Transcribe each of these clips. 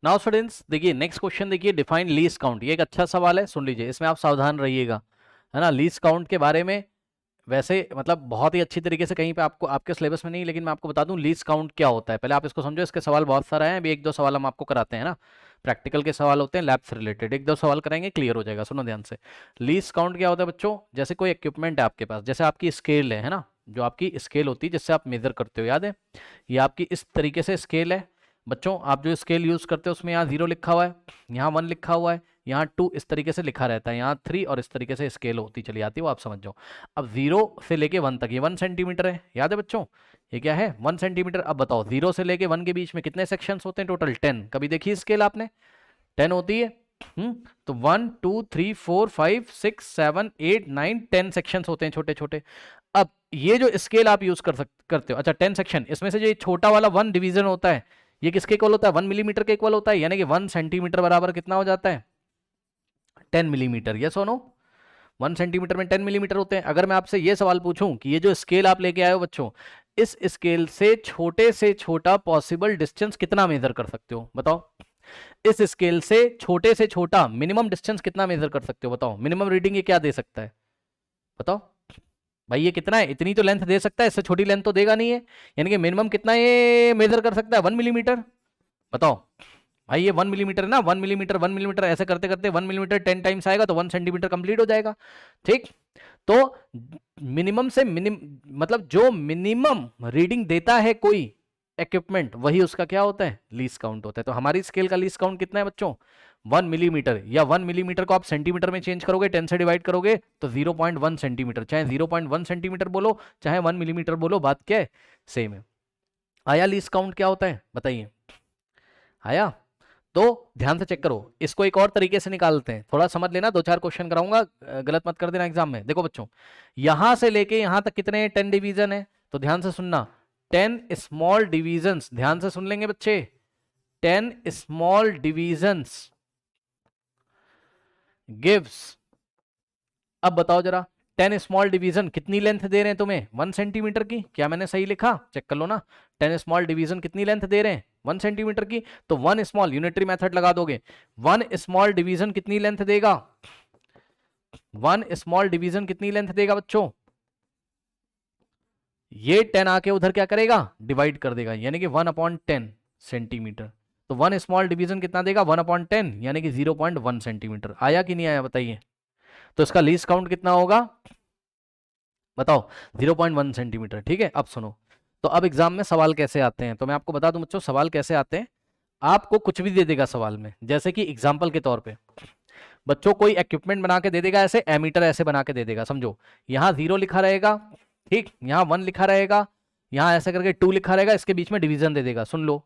Now students देखिए next question, देखिए define least count. ये एक अच्छा सवाल है, सुन लीजिए, इसमें आप सावधान रहिएगा, है ना। लीस्ट काउंट के बारे में वैसे मतलब बहुत ही अच्छी तरीके से कहीं पे आपको आपके सिलेबस में नहीं, लेकिन मैं आपको बता दूं लीस्ट काउंट क्या होता है। पहले आप इसको समझो, इसके सवाल बहुत सारे हैं, अभी एक दो सवाल हम आपको कराते हैं ना, प्रैक्टिकल के सवाल होते हैं लैब से रिलेटेड, एक दो सवाल कराएंगे, क्लियर हो जाएगा। सुनो ध्यान से, लीस्ट काउंट क्या होता है बच्चों, जैसे कोई इक्विपमेंट है आपके पास, जैसे आपकी स्केल है ना, जो आपकी स्केल होती है जिससे आप मेजर करते हो, याद है, ये आपकी इस तरीके से स्केल है बच्चों। आप जो स्केल यूज करते हो उसमें यहाँ 0 लिखा हुआ है, यहाँ 1 लिखा हुआ है, यहाँ 2 इस तरीके से लिखा रहता है, यहाँ 3 और इस तरीके से स्केल होती चली आती है, वो आप समझ जाओ। अब 0 से लेके 1 तक ये 1 सेंटीमीटर है, याद है बच्चों, ये क्या है 1 सेंटीमीटर। अब बताओ 0 से लेके 1 के बीच में कितने सेक्शंस होते हैं टोटल, 10। कभी देखी स्केल आपने, 10 होती है। तो 1 2 3 4 5 6 7 8 9 10 सेक्शंस होते हैं छोटे छोटे। अब ये जो स्केल आप यूज करते हो, अच्छा 10 सेक्शन, इसमें से जो ये छोटा वाला 1 डिवीजन होता है, ये किसके इक्वल होता है, 1 मिलीमीटर के इक्वल होता है, यानी कि 1 सेंटीमीटर बराबर कितना हो जाता है, 10 मिलीमीटर। यस और नो, 1 सेंटीमीटर में 10 मिलीमीटर होते हैं। अगर मैं आपसे ये सवाल पूछूं कि ये जो स्केल आप लेके आए हो बच्चों, इस स्केल से छोटा पॉसिबल डिस्टेंस कितना मेजर कर सकते हो, बताओ। इस स्केल से छोटा मिनिमम डिस्टेंस कितना मेजर कर सकते हो, बताओ। मिनिमम रीडिंग ये क्या दे सकता है, बताओ भाई, ये कितना है, इतनी तो लेंथ दे सकता है, इससे छोटी लेंथ तो देगा नहीं है, यानी कि मिनिमम कितना ये मेजर कर सकता है, 1 मिलीमीटर। बताओ भाई, ये 1 मिलीमीटर है ना, 1 मिलीमीटर ऐसे करते करते 1 मिलीमीटर 10 टाइम्स आएगा तो 1 सेंटीमीटर कंप्लीट हो जाएगा, ठीक। तो मिनिमम से मतलब जो मिनिमम रीडिंग देता है कोई इक्विपमेंट, वही उसका क्या होता है, लीस्ट काउंट होता है। तो हमारी स्केल का लीस्ट काउंट कितना है बच्चों, 1 मिलीमीटर, या 1 मिलीमीटर को आप सेंटीमीटर में चेंज करोगे, 10 से डिवाइड करोगे तो 0.1 सेंटीमीटर, चाहे 0.1 सेंटीमीटर बोलो चाहे 1 मिलीमीटर बोलो, बात क्या है, सेम है। आया लीस्ट काउंट क्या होता है, बताइए, आया। तो ध्यान से चेक करो, इसको एक और तरीके से निकालते हैं, थोड़ा समझ लेना, दो चार क्वेश्चन कराऊंगा, गलत मत कर देना एग्जाम में। देखो बच्चों, यहां से लेके यहां तक कितने 10 डिवीजन है, तो ध्यान से सुनना, 10 स्मॉल डिवीजन्स, ध्यान से सुन लेंगे बच्चे, 10 स्मॉल डिवीजन्स गिव्स, अब बताओ जरा, 10 स्मॉल डिवीजन कितनी लेंथ दे रहे हैं तुम्हें, 1 सेंटीमीटर की, क्या मैंने सही लिखा, चेक कर लो ना। 10 स्मॉल डिवीजन कितनी लेंथ दे रहे हैं, 1 सेंटीमीटर की, तो 1 स्मॉल, यूनिटरी मेथड लगा दोगे, 1 स्मॉल डिवीजन कितनी लेंथ देगा, 1 स्मॉल डिवीजन कितनी लेंथ देगा बच्चों, ये 10 आके उधर क्या करेगा, डिवाइड कर देगा, यानी कि 1/10 सेंटीमीटर। तो 1 स्मॉल डिवीजन कितना देगा, 1/10, यानी कि 0.1 सेंटीमीटर। आया कि नहीं आया बताइए। तो इसका लीस्ट काउंट कितना होगा, बताओ, 0.1 सेंटीमीटर, ठीक है। अब सुनो, तो अब एग्जाम में सवाल कैसे आते हैं, तो मैं आपको बता दूं बच्चों सवाल कैसे आते हैं। आपको कुछ भी दे देगा सवाल में, जैसे कि एग्जाम्पल के तौर पे बच्चों कोई इक्विपमेंट बना के दे देगा, ऐसे एमीटर ऐसे बना के दे देगा, समझो, यहाँ 0 लिखा रहेगा, ठीक, यहाँ 1 लिखा रहेगा, यहाँ ऐसे करके 2 लिखा रहेगा, इसके बीच में डिवीजन दे देगा। सुन लो,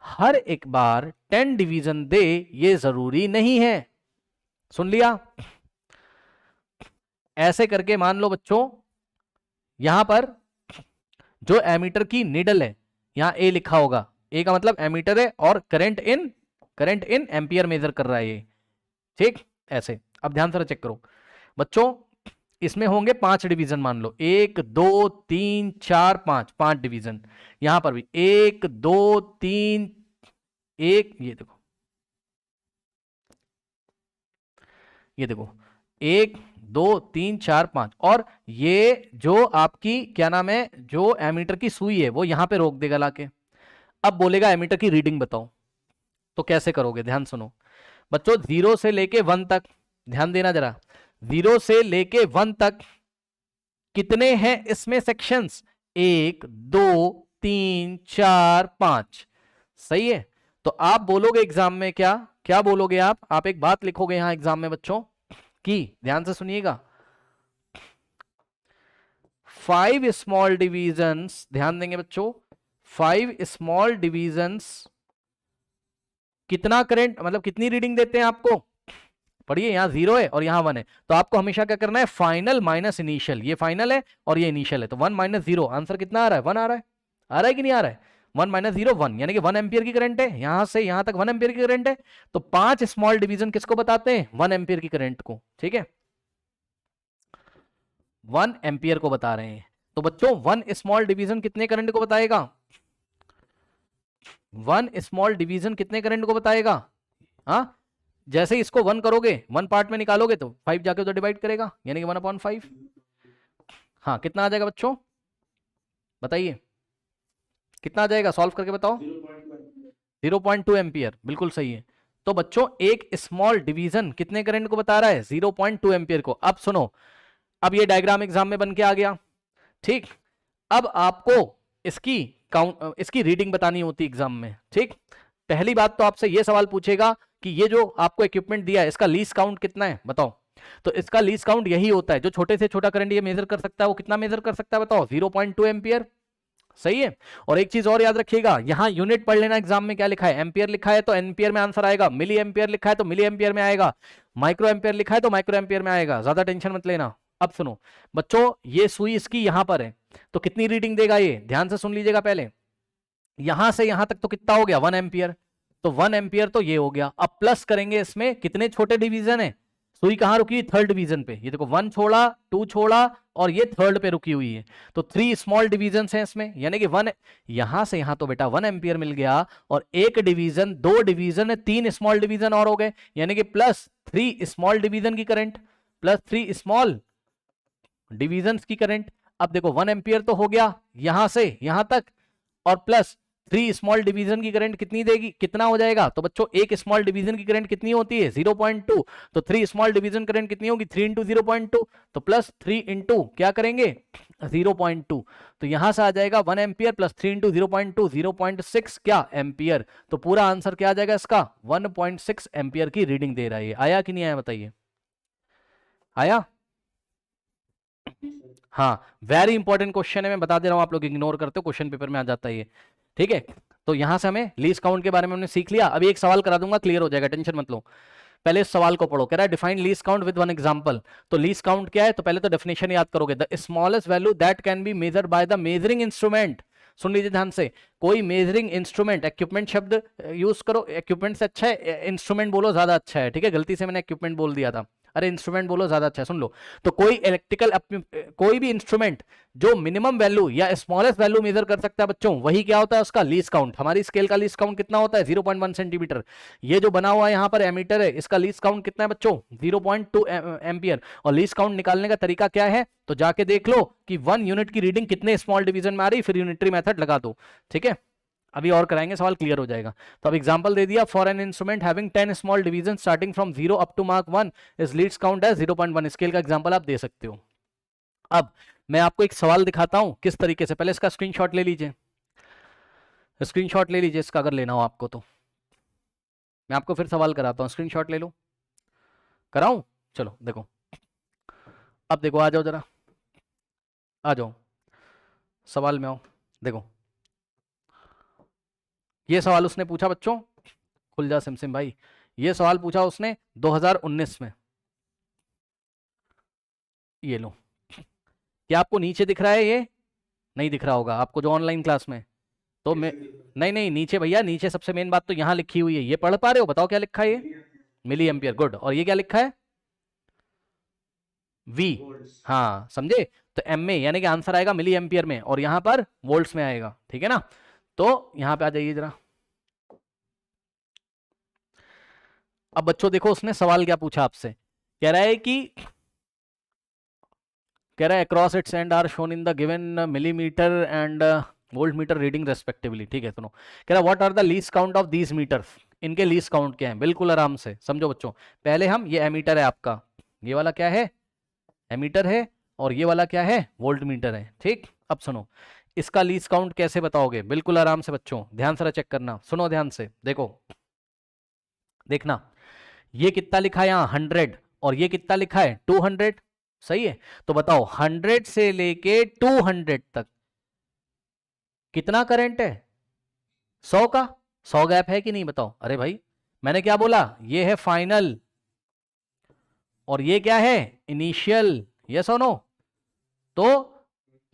हर एक बार 10 डिवीजन दे ये जरूरी नहीं है, सुन लिया। ऐसे करके मान लो बच्चों, यहां पर जो एमीटर की नीडल है, यहां ए लिखा होगा, ए का मतलब एमीटर है और करंट इन एम्पियर मेजर कर रहा है ये, ठीक। ऐसे अब ध्यान से चेक करो बच्चों, इसमें होंगे 5 डिवीजन, मान लो 1 2 3 4 5, 5 डिवीजन। यहां पर भी 1 2 3 1, ये देखो, ये देखो, 1 2 3 4 5, और ये जो आपकी क्या नाम है, जो एमीटर की सुई है वो यहां पे रोक देगा लाके। अब बोलेगा एमीटर की रीडिंग बताओ, तो कैसे करोगे, ध्यान सुनो बच्चों, 0 से लेके 1 तक, ध्यान देना जरा, 0 से लेके 1 तक कितने हैं इसमें सेक्शंस, 1 2 3 4 5, सही है। तो आप बोलोगे एग्जाम में क्या, क्या बोलोगे आप एक बात लिखोगे यहां एग्जाम में बच्चों की, ध्यान से सुनिएगा, 5 स्मॉल डिवीजन्स, ध्यान देंगे बच्चों, 5 स्मॉल डिवीजन्स कितना करंट, मतलब कितनी रीडिंग देते हैं आपको, पढ़िए, यहाँ 0 है और यहाँ 1 है, तो आपको हमेशा क्या करना है, फाइनल माइनस इनिशियल, ये फाइनल है और ये इनिशियल है, तो 1 - 0, आंसर कितना आ रहा है, 1 आ रहा है कि नहीं आ रहा है, 1 - 0 1, यानी कि 1 एम्पियर की करंट है, यहां से यहां तक 1 एम्पियर की करंट है। तो 5 स्मॉल डिवीजन किसको बताते हैं, 1 एम्पियर की करंट को, ठीक है, 1 एम्पियर को बता रहे हैं। तो बच्चों 1 स्मॉल डिवीजन कितने करंट को बताएगा, वन स्मॉल डिवीजन कितने करंट को बताएगा? हाँ, जैसे इसको 1 करोगे, 1 पार्ट में निकालोगे तो 5 जाके उधर डिवाइड करेगा, यानी कि 1/5। हाँ, कितना आ जाएगा बच्चों, बताइए कितना आ जाएगा, सॉल्व करके बताओ। 0.2 एम्पियर, बिल्कुल सही है। तो बच्चों एक स्मॉल डिवीजन कितने करंट को बता रहा है? 0.2 एम्पियर को। अब सुनो, अब ये डायग्राम एग्जाम में बन के आ गया, ठीक। अब आपको इसकी रीडिंग बतानी होती एग्जाम में, ठीक। पहली बात तो आपसे ये सवाल पूछेगा कि ये जो आपको इक्विपमेंट दिया है इसका लीस्ट काउंट कितना है, बताओ। तो इसका लीस्ट काउंट यही होता है, जो छोटे से छोटा करंट ये मेजर कर सकता है वो कितना मेजर कर सकता है बताओ? 0.2 एम्पियर, सही है। और एक चीज और याद रखिएगा, यहां यूनिट पढ़ लेना, एग्जाम में क्या लिखा है, एम्पियर लिखा है तो एम्पियर में आंसर आएगा, मिली एम्पियर लिखा है तो मिली एम्पियर में आएगा, माइक्रो एम्पियर लिखा है तो माइक्रो एम्पियर में आएगा, ज्यादा टेंशन मत लेना। अब सुनो बच्चों, ये सुई इसकी यहां पर है, तो कितनी रीडिंग देगा ये, ध्यान से सुन लीजिएगा पहले। यहां से यहां तक तो कितना हो गया, 1 एम्पियर, तो 1 एम्पियर तो ये हो गया। अब प्लस करेंगे इसमें, कितने छोटे डिवीजन है, सुई कहां रुकी, थर्ड डिवीजन पे, ये देखो 1 छोड़ा, 2 छोड़ा और ये थर्ड पे रुकी हुई है, तो 3 स्मॉल डिवीजन हैं इसमें, यानी कि 1, यहां से यहां तो बेटा 1 एम्पियर मिल गया, और एक डिवीजन, 2 डिवीजन है, 3 स्मॉल डिवीजन और हो गए, यानी कि प्लस 3 स्मॉल डिवीजन की करंट, प्लस 3 स्मॉल डिवीजन की करंट। अब देखो 1 एम्पियर तो हो गया यहां से यहां तक, और प्लस 3 स्मॉल डिवीजन की करंट कितनी देगी, कितना हो जाएगा, तो बच्चों एक स्मॉल डिवीजन की करंट कितनी होती है, 0.2, तो 3 स्मॉल डिवीजन करंट कितनी होगी, 3 इंटू 0.2, तो प्लस 3 इंटू क्या करेंगे 0.2, तो यहां से आ जाएगा 1 एम्पियर प्लस 3 इंटू 0.2, 0.6 क्या एम्पियर, तो पूरा आंसर क्या आ जाएगा इसका, 1.6 एम्पियर की रीडिंग दे रहा है। आया कि नहीं आया बताइए, आया? हाँ, वेरी इंपॉर्टेंट क्वेश्चन है, मैं बता दे रहा हूं, आप लोग इग्नोर करते हो, क्वेश्चन पेपर में आ जाता है ये, ठीक है। तो यहां से हमें लीस्ट काउंट के बारे में हमने सीख लिया। अभी एक सवाल करा दूंगा, क्लियर हो जाएगा, टेंशन मत लो। पहले इस सवाल को पढ़ो, कह रहा है define least count with one example. तो लीस्ट काउंट क्या है, तो पहले तो डेफिनेशन याद करोगे, the smallest value that can be measured by the measuring instrument. सुन लीजिए ध्यान से, कोई मेजरिंग इंस्ट्रूमेंट, इक्विपमेंट शब्द यूज करो, इक्विपमेंट से अच्छा है इंस्ट्रूमेंट बोलो, ज्यादा अच्छा है, ठीक है, गलती से मैंने इक्विपमेंट बोल दिया था, अरे इंस्ट्रूमेंट बोलो ज्यादा अच्छा है, सुन लो। तो कोई इलेक्ट्रिकल, कोई भी इंस्ट्रूमेंट जो मिनिमम वैल्यू या स्मॉलेस्ट वैल्यू मेजर कर सकता है बच्चों, वही क्या होता है उसका लीस्ट काउंट। हमारी स्केल का लीस्ट काउंट कितना होता है, 0.1 सेंटीमीटर। ये जो बना हुआ है यहाँ पर एमीटर है, इसका लीस्ट काउंट कितना है बच्चों, 0.2 एम्पियर। और लीस्ट काउंट निकालने का तरीका क्या है, तो जाके देख लो कि 1 यूनिट की रीडिंग कितने स्मॉल डिवीजन में आ रही, फिर यूनिटरी मेथड लगा दो, ठीक है। अभी और कराएंगे, सवाल क्लियर हो जाएगा। तो अब एग्जांपल दे दिया, for an instrument having 10 small division starting from 0 up to mark 1 is leads count as 0.1। Scale का एग्जांपल आप दे सकते हो। अब मैं आपको एक सवाल दिखाता हूं किस तरीके से, पहले इसका स्क्रीनशॉट ले लीजिए, स्क्रीनशॉट ले लीजिए इसका, अगर लेना हो आपको तो। मैं आपको फिर सवाल कराता हूं, स्क्रीनशॉट ले लो, कराऊं, चलो देखो। अब देखो, आ जाओ जरा, आ जाओ सवाल में आओ, देखो ये सवाल उसने पूछा बच्चों, खुल जा सिमसिम भाई, ये सवाल पूछा उसने 2019 में, ये लो। क्या आपको नीचे दिख रहा है, ये नहीं दिख रहा होगा आपको जो ऑनलाइन क्लास में, तो मैं, नहीं नहीं नीचे भैया, नीचे सबसे मेन बात तो यहाँ लिखी हुई है, ये पढ़ पा रहे हो, बताओ क्या लिखा है ये, मिली एम्पियर, गुड। और ये क्या लिखा है, वी, हाँ समझे, तो एम में, यानी कि आंसर आएगा मिली एम्पियर में, और यहाँ पर वोल्ट्स में आएगा, ठीक है ना। तो यहाँ पे आ जाइए जरा। अब बच्चों देखो उसने सवाल क्या पूछा आपसे, कह रहा है कि, कह रहा है across its end are shown in the given millimeter and volt meter reading respectively, ठीक है। सुनो, कह रहा है what are the least count of these meters, इनके लीस्ट काउंट क्या है, बिल्कुल आराम से समझो बच्चों। पहले हम, ये एमीटर है आपका, ये वाला क्या है, एमीटर है, और ये वाला क्या है, वोल्ट मीटर है, ठीक। अब सुनो, इसका लीस्ट काउंट कैसे बताओगे, बिल्कुल आराम से बच्चों, ध्यान से चेक करना, सुनो ध्यान से, देखो देखना, ये कितना लिखा है यहाँ 100, और ये कितना लिखा है 200, सही है। तो बताओ 100 से लेके 200 तक कितना करंट है, 100 का, 100 गैप है कि नहीं बताओ। अरे भाई मैंने क्या बोला, ये है फाइनल और ये क्या है इनिशियल, यस और नो। तो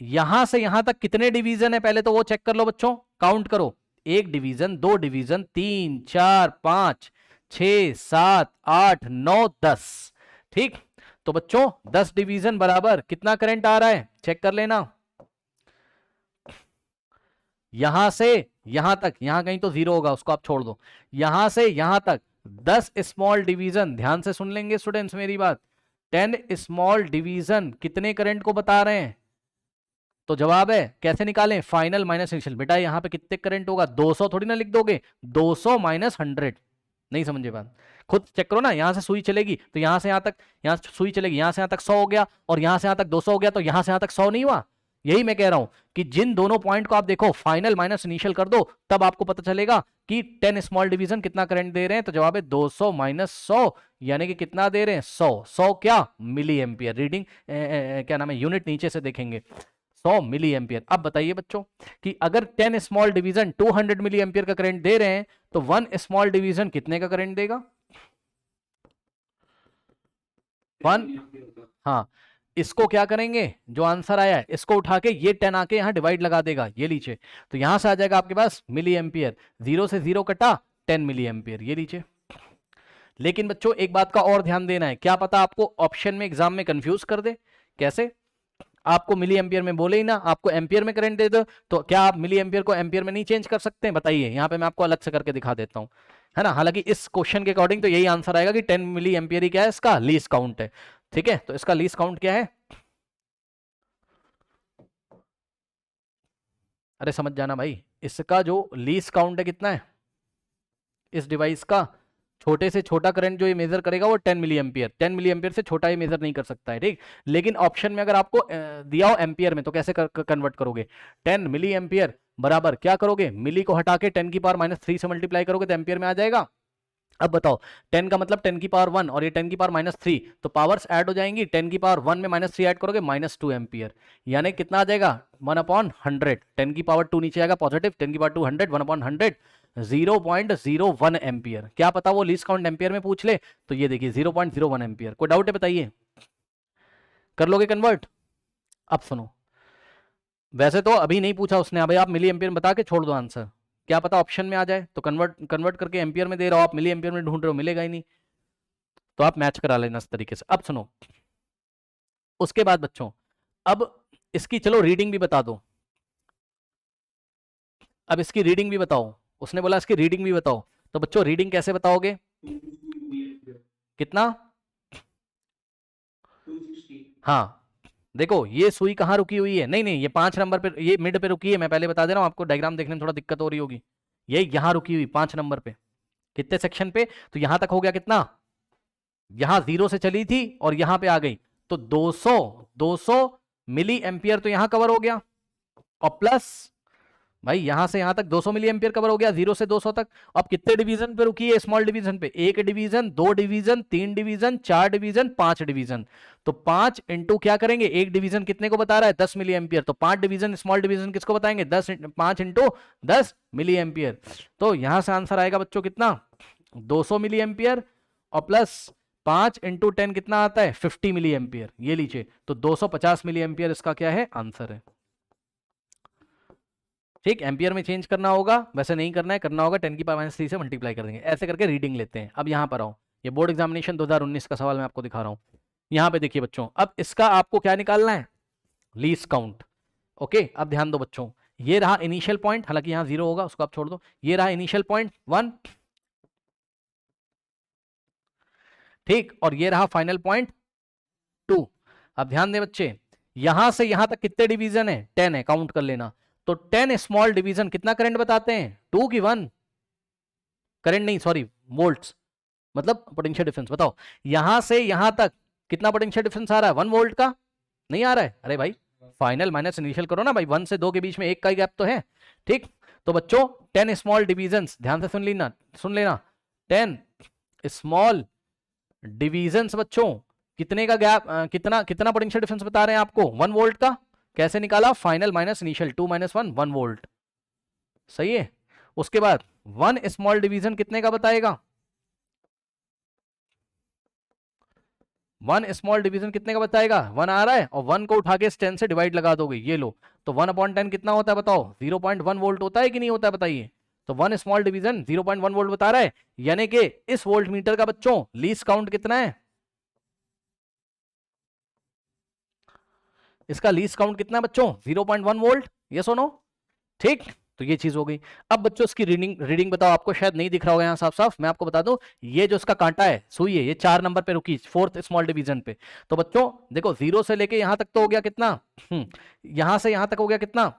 यहां से यहां तक कितने डिवीजन है, पहले तो वो चेक कर लो बच्चों, काउंट करो, 1 डिवीजन, 2 डिवीजन, 3 4 5 6 7 8 9 10, ठीक। तो बच्चों 10 डिवीजन बराबर कितना करंट आ रहा है, चेक कर लेना। यहां से यहां तक, यहां कहीं तो 0 होगा, उसको आप छोड़ दो, यहां से यहां तक 10 स्मॉल डिवीजन, ध्यान से सुन लेंगे स्टूडेंट्स मेरी बात, 10 स्मॉल डिवीजन कितने करंट को बता रहे हैं? तो जवाब है कैसे निकालें, फाइनल माइनस इनिशियल। बेटा यहां पे कितने करंट होगा, 200 थोड़ी ना लिख दोगे, 200 माइनस 100, नहीं समझे बात, खुद चेक करो ना, यहां से सुई चलेगी तो यहां से यहां तक, यहां से सुई चलेगी यहां से यहां तक 100 हो गया, और यहां से यहां तक 200 हो गया, तो यहां से यहां तक 100 नहीं हुआ? यही मैं कह रहा हूं कि जिन दोनों पॉइंट को आप देखो फाइनल माइनस इनिशियल कर दो, तब आपको पता चलेगा कि 10 स्मॉल डिवीजन कितना करंट दे रहे हैं। तो जवाब है 200 माइनस 100, यानी कि कितना दे रहे हैं, 100। 100 क्या, मिली एम्पियर। रीडिंग क्या नाम है, यूनिट नीचे से देखेंगे, 100 मिली एम्पियर। अब बताइए बच्चों कि अगर 10 स्मॉल डिवीजन 200 मिली एम्पियर का करंट दे रहे हैं, तो 1 स्मॉल डिवीजन कितने का करंट देगा, 1। हाँ, इसको क्या करेंगे, जो आंसर आया है इसको उठा के ये 10 आके यहां डिवाइड लगा देगा, ये लीजिए, तो यहां से आ जाएगा आपके पास मिली एम्पियर, 0 से 0 कटा, 10 मिली एम्पियर, ये लीजिए। लेकिन बच्चों एक बात का और ध्यान देना है, क्या पता आपको ऑप्शन में एग्जाम में कंफ्यूज कर दे। कैसे, आपको मिली एम्पियर में बोले ही ना, आपको एम्पियर में करंट दे दो, तो क्या आप मिली एम्पियर को एम्पियर में नहीं चेंज कर सकते हैं? बताइए, यहाँ पे मैं आपको अलग से करके दिखा देता हूँ, है ना। हालांकि इस क्वेश्चन के अकॉर्डिंग तो यही आंसर आएगा कि 10 मिली एम्पियर ही क्या है, इसका लीस्ट काउंट है। ठीक है, तो इसका लीस्ट काउंट क्या है, अरे समझ जाना भाई, इसका जो लीस्ट काउंट है कितना है इस डिवाइस का, छोटे से छोटा करंट जो ये मेजर करेगा वो 10 मिली एम्पियर, 10 मिली एम्पियर से छोटा ये मेजर नहीं कर सकता है, ठीक। लेकिन ऑप्शन में अगर आपको दिया हो एम्पियर में, तो कैसे कन्वर्ट करोगे, 10 मिली एम्पियर बराबर क्या करोगे, मिली को हटा के 10 की पावर -3 से मल्टीप्लाई करोगे तो एम्पियर में आ जाएगा। अब बताओ, 10 का मतलब 10 की पावर 1 और ये 10 की पावर -3, तो पावर्स ऐड हो जाएंगी, 10 की पावर 1 में -3 ऐड करोगे -2 एम्पियर, यानी कितना आ जाएगा 1/100, 10 की पावर 2 नीचे आएगा पॉजिटिव, 10 की पावर 2 100, 1/100, 0.01 एम्पियर। क्या पता वो लीस्ट काउंट एम्पियर में पूछ ले, तो ये देखिए 0.01 एम्पियर। कोई डाउट है बताइए, कर लोगे कन्वर्ट? अब सुनो, वैसे तो अभी नहीं पूछा उसने, अभी आप मिली एम्पियर बता के छोड़ दो आंसर, क्या पता ऑप्शन में आ जाए, तो कन्वर्ट करके एम्पियर में दे रहा हो, आप मिली एम्पियर में ढूंढ रहे हो, मिलेगा ही नहीं, तो आप मैच करा लेना इस तरीके से। अब सुनो, उसके बाद बच्चों, अब इसकी चलो रीडिंग भी बता दो, अब इसकी रीडिंग भी बताओ, उसने बोला इसकी रीडिंग भी बताओ, तो बच्चों रीडिंग कैसे बताओगे, कितना, हाँ देखो ये सुई कहाँ रुकी हुई है, नहीं नहीं ये 5 नंबर पे, ये मिड पे रुकी है, मैं पहले बता दे रहा हूँ आपको, डायग्राम देखने में थोड़ा दिक्कत हो रही होगी, ये यहाँ रुकी हुई 5 नंबर पे, कितने सेक्शन पे, तो यहां तक हो गया कितना, यहां 0 से चली थी और यहां पे आ गई, तो 200 मिली एम्पियर तो यहां कवर हो गया, और प्लस भाई यहां से यहां तक 200 मिली एम्पियर कवर हो गया, 0 से 200 तक। अब कितने डिवीजन पे रुकी है, स्मॉल डिवीजन पे, 1 division, 2 division, 3 division, 4 division, 5 division, तो 5 इंटू क्या करेंगे, एक डिवीजन कितने को बता रहा है 10 मिली एम्पियर, तो 5 डिवीजन स्मॉल डिवीजन किसको बताएंगे 10, 5 इंटू 10 मिली एम्पियर, तो यहां से आंसर आएगा बच्चों कितना 200 मिली एम्पियर, और प्लस 5 इंटू 10 कितना आता है 50 मिली एम्पियर, ये लीजिए, तो 250 मिली एम्पियर इसका क्या है आंसर है। ठीक, एम्पियर में चेंज करना होगा, वैसे नहीं करना है, करना होगा 10 की पावर -3 से मल्टीप्लाई कर देंगे, ऐसे करके रीडिंग लेते हैं। अब यहाँ पर आओ, ये बोर्ड एग्जामिनेशन 2019 का सवाल मैं आपको दिखा रहा हूँ, यहाँ पे देखिए बच्चों, अब इसका आपको क्या निकालना है, लीस्ट काउंट। ओके, अब ध्यान दो बच्चों, ये रहा इनिशियल पॉइंट, हालांकि यहाँ 0 होगा उसको आप छोड़ दो, ये रहा इनिशियल पॉइंट 1, ठीक, और ये रहा फाइनल पॉइंट 2। अब ध्यान दें बच्चे, यहां से यहां तक कितने डिवीजन है 10 है, काउंट कर लेना, तो 10 स्मॉल डिवीजन कितना करंट बताते हैं 2 की 1, करंट नहीं सॉरी वोल्ट्स, मतलब पोटेंशियल डिफरेंस। बताओ यहां से यहां तक कितना पोटेंशियल डिफरेंस आ रहा है 1 वोल्ट का, नहीं आ रहा है, अरे भाई फाइनल माइनस इनिशियल करो ना भाई, 1 से 2 के बीच में 1 का ही गैप तो है, ठीक। तो बच्चों 10 स्मॉल डिवीजन, ध्यान से सुन लेना 10 स्मॉल डिवीजन बच्चों, कितने का गैप, कितना कितना पोटेंशियल डिफरेंस बता रहे हैं आपको 1 वोल्ट का, कैसे निकाला फाइनल माइनस इनिशियल, 2 - 1 1 वोल्ट, सही है। उसके बाद 1 स्मॉल डिवीजन कितने का बताएगा, 1 स्मॉल डिवीजन कितने का बताएगा 1 आ रहा है, और 1 को उठा के 10 से डिवाइड लगा दोगे, ये लो, तो 1/10 कितना होता है बताओ 0.1 वोल्ट होता है कि नहीं होता है बताइए, तो 1 स्मॉल डिवीजन 0.1 वोल्ट बता रहा है, यानी कि इस वोल्ट मीटर का बच्चों लीस्ट काउंट कितना है, इसका लीस्ट काउंट कितना है बच्चों 0.1 वोल्ट, ये सुनो, ठीक। तो ये चीज हो गई। अब बच्चों इसकी रीडिंग रीडिंग बताओ, आपको शायद नहीं दिख रहा होगा यहाँ साफ साफ, मैं आपको बता दूं, ये जो इसका कांटा है सुई है, ये 4 नंबर पे रुकी, 4th स्मॉल डिवीजन पे। तो बच्चों देखो 0 से लेके यहां तक तो हो गया कितना, यहां से यहां तक हो गया कितना,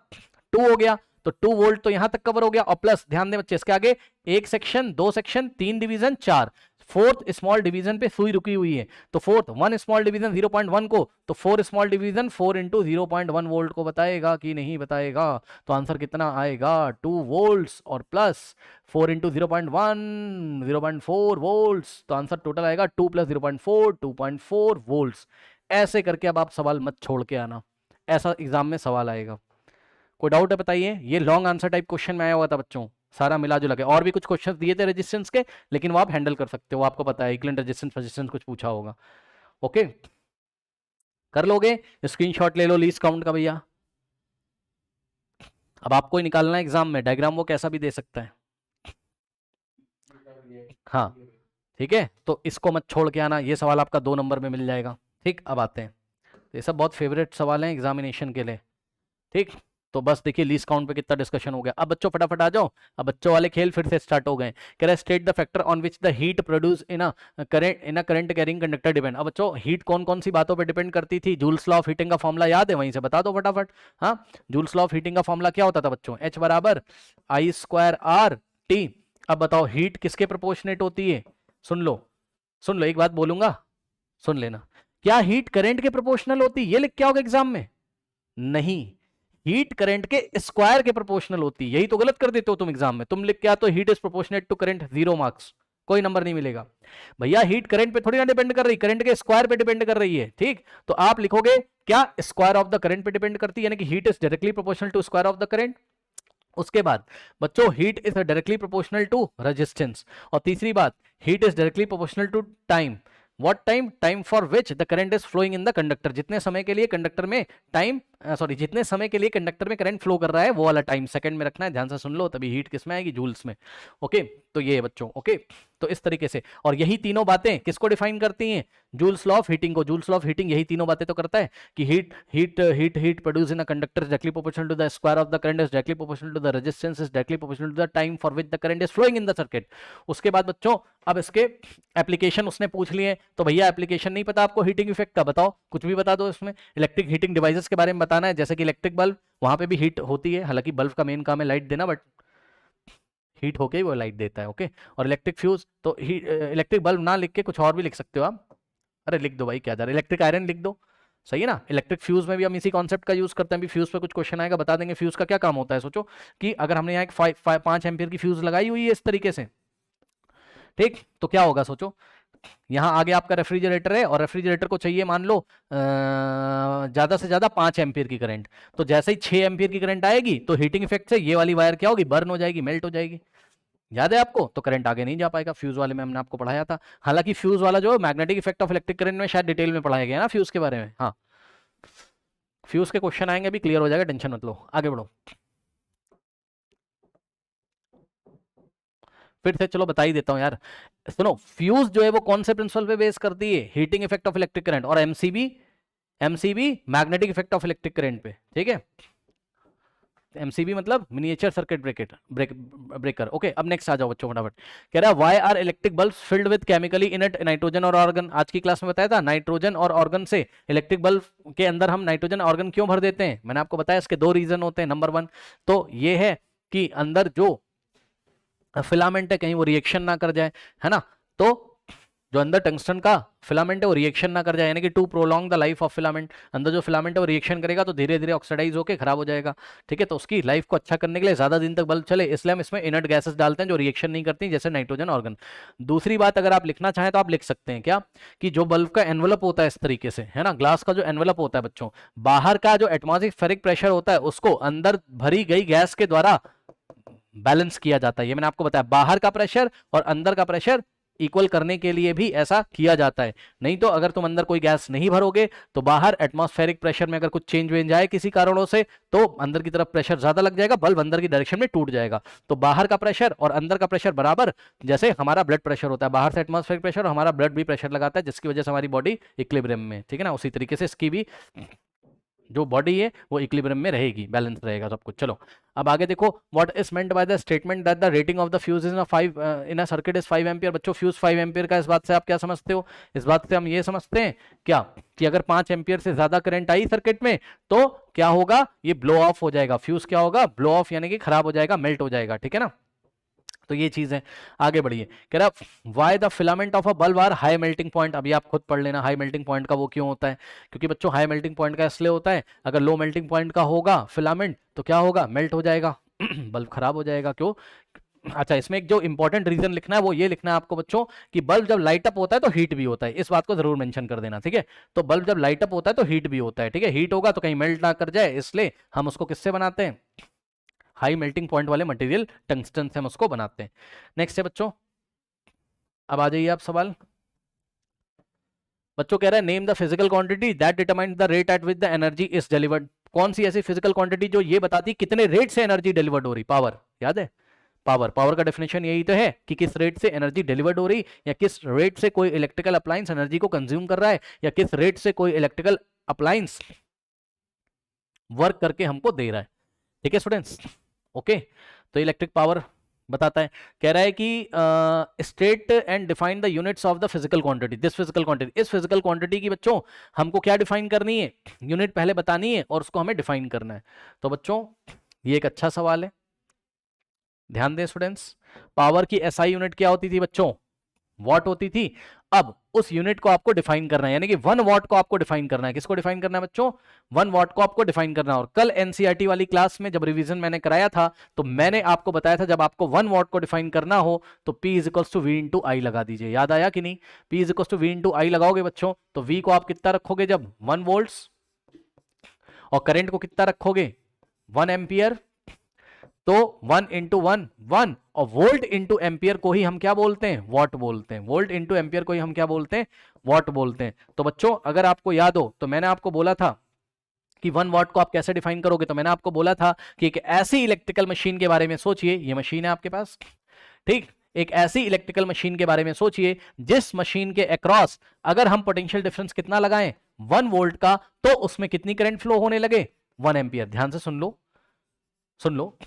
2 हो गया। तो 2 वोल्ट तो यहां तक कवर हो गया, और प्लस ध्यान दें बच्चे इसके आगे 1 section, 2 section, 3 division, 4, 4th small division पे सुई रुकी हुई है। तो 4th 1 स्मॉल डिवीजन 0.1 को, तो 4 स्मॉल डिवीजन 4 इंटू 0.1 वोल्ट को बताएगा कि नहीं बताएगा? तो आंसर कितना आएगा, 2 वोल्ट्स और प्लस 4 इंटू 0.1 0.4 वोल्ट्स। तो आंसर टोटल आएगा 2 प्लस 0.4 2.4 वोल्ट्स। ऐसे करके अब आप सवाल मत छोड़ के आना, ऐसा एग्जाम में सवाल आएगा। कोई डाउट है बताइए? ये लॉन्ग आंसर टाइप क्वेश्चन में आया हुआ था बच्चों, सारा मिला जुला के। और भी कुछ क्वेश्चंस दिए थे रेजिस्टेंस के, लेकिन वो आप हैंडल कर सकते हो, आपको पता है इक्विवेलेंट रेजिस्टेंस रेजिस्टेंस कुछ पूछा होगा। ओके, कर लोगे? स्क्रीनशॉट ले लो लीस्ट काउंट का भैया। अब आपको ही निकालना है एग्जाम में, डायग्राम वो कैसा भी दे सकता है। हाँ ठीक है, तो इसको मत छोड़ के आना, ये सवाल आपका 2 नंबर में मिल जाएगा। ठीक, अब आते हैं, ये सब बहुत फेवरेट सवाल हैं एग्जामिनेशन के लिए। ठीक, तो बस देखिए लीस्ट काउंट पे कितना डिस्कशन हो गया। अब बच्चों फटाफट आ जाओ, अब बच्चों वाले खेल फिर से स्टार्ट हो गए। कह रहा है state the factor on which the heat produce in a current carrying conductor depend. अब बच्चों हीट कौन कौन सी बातों पे डिपेंड करती थी? जूल्स लॉ ऑफ हीटिंग का फॉर्मूला याद है? वहीं से बता दो फटाफट। हाँ, जूल्स लॉ ऑफ हीटिंग का फॉर्मूला क्या होता था बच्चों? H बराबर I²R T। अब बताओ हीट किसके प्रोपोर्शनेट होती है? सुन लो, सुन लो, एक बात बोलूंगा, सुन लेना। क्या हीट करंट के प्रोपोर्शनल होती? ये लिख के आओगे एग्जाम में? नहीं, हीट करंट के स्क्वायर के प्रोपोर्शनल होती है। यही तो गलत कर देते हो तुम एग्जाम में, तुम लिख के आते हो heat is proportionate to current, 0 marks, कोई नंबर नहीं मिलेगा। भैया हीट करंट पे थोड़ी ना डिपेंड कर रही, करंट के स्क्वायर पे डिपेंड कर रही है। ठीक, तो आप लिखोगे क्या, स्क्वायर ऑफ द करंट पे डिपेंड करती है, यानी कि heat is directly proportional to square of the current. उसके बाद बच्चों heat is directly proportional to resistance. और तीसरी बात, heat is directly proportional to time. What time? Time for which the current is flowing in the conductor. जितने समय के लिए कंडक्टर में टाइम, सॉरी, जितने समय के लिए कंडक्टर में करंट फ्लो कर रहा है वो वाला टाइम सेकंड में रखना है, ध्यान से सुन लो, तभी हीट किस में आएगी? जूल्स में। ओके, तो ये है बच्चों। ओके, तो इस तरीके से, और यही तीनों बातें किसको डिफाइन करती हैं? जूल्स लॉ ऑफ हीटिंग को। जूल्स लॉ ऑफ हीटिंग यही तीनों बातें तो करता है कि heat heat heat heat produce in a conductor is directly proportional to the square of the current is directly proportional to the resistance is directly proportional to the time for which the current is flowing in the circuit. उसके बाद बच्चों अब इसके application उसने पूछ लिए, तो भैया एप्लीकेशन नहीं पता आपको हीटिंग इफेक्ट का? बताओ, कुछ भी बता दो इसमें। इलेक्ट्रिक हीटिंग डिवाइसेस के बारे में बताना है, जैसे कि इलेक्ट्रिक बल्ब, वहां पे भी हीट होती है, हालांकि बल्ब का मेन काम है लाइट देना, बट हीट होके ही वो लाइट देता है। ओके, और इलेक्ट्रिक फ्यूज, तो इलेक्ट्रिक बल्ब ना लिख के कुछ और भी लिख सकते हो आप। अरे लिख दो भाई, क्या जा रहा है, इलेक्ट्रिक आयरन लिख दो, सही है ना। इलेक्ट्रिक फ्यूज में भी हम इसी कॉन्सेप्ट का यूज करते हैं। अभी फ्यूज पे कुछ क्वेश्चन आएगा, बता देंगे फ्यूज का क्या काम होता है। सोचो कि अगर हमने यहाँ एक 5 एम्पियर की फ्यूज लगाई हुई है इस तरीके से, ठीक, तो क्या होगा सोचो, यहाँ आगे आपका रेफ्रिजरेटर है, और रेफ्रिजरेटर को चाहिए मान लो ज्यादा से ज्यादा 5 एम्पियर की करंट। तो जैसे ही 6 एम्पियर की करंट आएगी तो हीटिंग इफेक्ट से ये वाली वायर क्या होगी? बर्न हो जाएगी, मेल्ट हो जाएगी। याद है आपको? तो करंट आगे नहीं जा पाएगा। फ्यूज वाले में हमने आपको पढ़ाया था, हालांकि फ्यूज वाला जो magnetic effect of electric current में शायद डिटेल में पढ़ाया गया ना फ्यूज के बारे में। हाँ, फ्यूज के क्वेश्चन आएंगे, अभी क्लियर हो जाएगा, टेंशन मत लो, आगे बढ़ो। फिर से चलो बता ही देता हूं यार, सुनो, फ्यूज जो है वो कौन से प्रिंसिपल पे बेस करती है? Heating effect of electric current, और MCB MCB magnetic effect of electric current पे। ठीक है, एमसीबी मतलब मिनिएचर सर्किट ब्रेकर। ओके, अब नेक्स्ट आ जाओ बच्चों फटाफट। कह रहा है why are electric bulb filled with chemically inert nitrogen और ऑर्गन। आज की क्लास में बताया था नाइट्रोजन और ऑर्गन से इलेक्ट्रिक बल्ब के अंदर हम नाइट्रोजन ऑर्गन क्यों भर देते हैं? मैंने आपको बताया इसके 2 रीजन होते हैं। नंबर 1 तो ये है कि अंदर जो फिलामेंट है कहीं वो रिएक्शन ना कर जाए, है ना। तो जो अंदर टंगस्टन का फिलामेंट है वो रिएक्शन ना कर जाए, यानी कि to prolong the life of filament. अंदर जो फिलामेंट है वो रिएक्शन करेगा तो धीरे धीरे ऑक्सीडाइज होकर खराब हो जाएगा। ठीक है, तो उसकी लाइफ को अच्छा करने के लिए ज्यादा दिन तक बल्ब चले, इसलिए हम इसमें इनर्ट गैसेस डालते हैं जो रिएक्शन नहीं करती, जैसे नाइट्रोजन ऑर्गन। दूसरी बात अगर आप लिखना चाहें तो आप लिख सकते हैं क्या, कि जो बल्ब का एनवलप होता है इस तरीके से, है ना, ग्लास का जो एनवलप होता है बच्चों, बाहर का जो एटमॉस्फेरिक प्रेशर होता है उसको अंदर भरी गई गैस के द्वारा बैलेंस किया जाता है। ये मैंने आपको बताया, बाहर का प्रेशर और अंदर का प्रेशर इक्वल करने के लिए भी ऐसा किया जाता है। नहीं तो अगर तुम अंदर कोई गैस नहीं भरोगे तो बाहर एटमॉस्फेरिक प्रेशर में अगर कुछ चेंज वेंज आए किसी कारणों से तो अंदर की तरफ प्रेशर ज्यादा लग जाएगा, बल्ब अंदर की डायरेक्शन में टूट जाएगा। तो बाहर का प्रेशर और अंदर का प्रेशर बराबर, जैसे हमारा ब्लड प्रेशर होता है, बाहर से एटमॉस्फेरिक प्रेशर और हमारा ब्लड भी प्रेशर लगाता है, जिसकी वजह से हमारी बॉडी इक्विलिब्रियम में, ठीक है ना, उसी तरीके से इसकी भी जो बॉडी है वो इक्विलिब्रियम में रहेगी, बैलेंस रहेगा सब कुछ। चलो अब आगे देखो, what is meant by the statement that the rating of the fuse in a circuit is 5 ampere. बच्चों फ्यूज 5 एम्पियर का इस बात से आप क्या समझते हो? इस बात से हम ये समझते हैं क्या कि अगर 5 एम्पियर से ज्यादा करंट आई सर्किट में तो क्या होगा, ये ब्लो ऑफ हो जाएगा। फ्यूज क्या होगा? ब्लो ऑफ, यानी कि खराब हो जाएगा, मेल्ट हो जाएगा, ठीक है ना। तो ये चीज है। आगे बढ़िए, कह रहा why the filament of a bulb are high melting point. अभी आप खुद पढ़ लेना हाई मेल्टिंग पॉइंट का वो क्यों होता है। क्योंकि बच्चों हाई मेल्टिंग पॉइंट का इसलिए होता है, अगर लो मेल्टिंग पॉइंट का होगा फिलामेंट तो क्या होगा, मेल्ट हो जाएगा बल्ब खराब हो जाएगा। क्यों? अच्छा, इसमें एक जो इंपॉर्टेंट रीजन लिखना है वो ये लिखना है आपको बच्चों कि बल्ब जब लाइट अप होता है तो हीट भी होता है। इस बात को जरूर मेंशन कर देना, ठीक है। तो बल्ब जब लाइट अप होता है तो हीट भी होता है, ठीक है। हीट होगा तो कहीं मेल्ट ना कर जाए, इसलिए हम उसको किससे बनाते हैं, हाई मेल्टिंग पॉइंट वाले मटेरियल टंगस्टन से हम उसको बनाते हैं। नेक्स्ट है बच्चों, अब आ जाइए आप सवाल। बच्चों कह रहा है name the physical quantity that determine the rate at which the energy is delivered. कौन सी ऐसी फिजिकल क्वांटिटी जो ये बताती कितने रेट से एनर्जी डिलीवर्ड हो रही। पावर, याद है पावर। पावर का डेफिनेशन यही तो है कि किस रेट से एनर्जी डिलीवर्ड हो रही, या किस रेट से कोई इलेक्ट्रिकल अप्लायंस एनर्जी को कंज्यूम कर रहा है, या किस रेट से कोई इलेक्ट्रिकल अप्लायंस वर्क करके हमको दे रहा है, ठीक है स्टूडेंट्स। ओके, तो इलेक्ट्रिक पावर बताता है। कह रहा है कि state and define the units of the physical quantity. This physical quantity, इस फिजिकल क्वांटिटी की बच्चों हमको क्या डिफाइन करनी है, यूनिट पहले बतानी है और उसको हमें डिफाइन करना है। तो बच्चों ये एक अच्छा सवाल है, ध्यान दें स्टूडेंट्स। पावर की एसआई यूनिट क्या होती थी बच्चों, वॉट होती थी। अब उस यूनिट को आपको डिफाइन करना है, यानी कि 1 वॉट को आपको डिफाइन करना है। किसको डिफाइन करना है बच्चों, 1 वॉट को आपको डिफाइन करना है। और कल एनसीईआरटी वाली क्लास में जब रिवीजन मैंने कराया था तो मैंने आपको बताया था जब आपको 1 वॉट को डिफाइन करना हो तो P is equals to V into I लगा दीजिए। याद आया कि नहीं? P is equals to V into I लगाओगे बच्चों तो V को आप कितना रखोगे जब 1 वोल्ट्स, और करंट को कितना रखोगे 1 एम्पियर। तो 1 इंटू 1 1, और वोल्ट इंटू एम्पियर को ही हम क्या बोलते हैं, वॉट बोलते हैं। वोल्ट इंटू एम्पियर को ही हम क्या बोलते हैं, वॉट बोलते हैं। तो बच्चों अगर आपको याद हो तो मैंने आपको बोला था कि 1 वॉट को आप कैसे डिफाइन करोगे। तो मैंने आपको बोला था कि एक ऐसी इलेक्ट्रिकल मशीन के बारे में सोचिए, ये मशीन है आपके पास, ठीक। एक ऐसी इलेक्ट्रिकल मशीन के बारे में सोचिए जिस मशीन के अक्रॉस अगर हम पोटेंशियल डिफरेंस कितना लगाएं 1 वोल्ट का, तो उसमें कितनी करंट फ्लो होने लगे, 1 एम्पियर। ध्यान से सुन लो, सुन लो।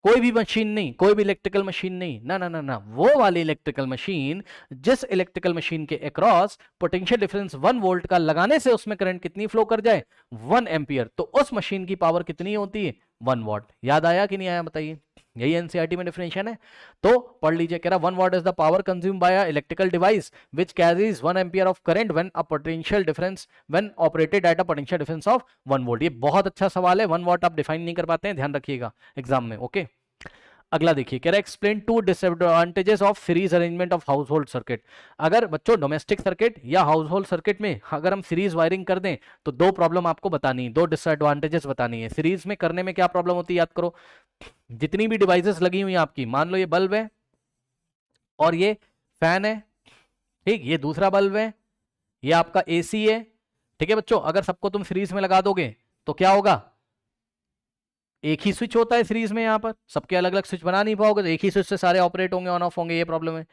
कोई भी मशीन नहीं, कोई भी इलेक्ट्रिकल मशीन नहीं, ना ना ना ना, वो वाली इलेक्ट्रिकल मशीन जिस इलेक्ट्रिकल मशीन के अक्रॉस पोटेंशियल डिफरेंस 1 वोल्ट का लगाने से उसमें करंट कितनी फ्लो कर जाए, 1 एम्पियर। तो उस मशीन की पावर कितनी होती है, 1 वॉट। याद आया कि नहीं आया बताइए, यही एनसीईआरटी में डेफिनेशन है। तो पढ़ लीजिए, कह रहा 1 what is the power consume by a electrical device which carries 1 ampere of current when a potential difference when operated at a potential difference of 1 volt. ये बहुत अच्छा सवाल है, 1 वॉट आप डिफाइन नहीं कर पाते हैं, ध्यान रखिएगा एग्जाम में। ओके, अगला देखिए, कह रहा है explain 2 disadvantages of series arrangement of house hold circuit. अगर बच्चों डोमेस्टिक सर्किट या हाउस होल्ड सर्किट में अगर हम सीरीज वायरिंग कर दें तो 2 प्रॉब्लम आपको बतानी है, 2 डिसएडवांटेजेस बतानी है। सीरीज में करने में क्या प्रॉब्लम होती है, याद करो। जितनी भी डिवाइसेस लगी हुई हैं आपकी, मान लो ये बल्ब है और ये फैन है, ठीक, ये दूसरा बल्ब है, ये आपका एसी है, ठीक है बच्चों। अगर सबको तुम सीरीज में लगा दोगे तो क्या होगा, एक ही स्विच होता है सीरीज में, यहां पर सबके अलग अलग स्विच बना नहीं पाओगे, तो एक ही स्विच से सारे ऑपरेट होंगे, ऑन ऑफ होंगे, ये प्रॉब्लम है।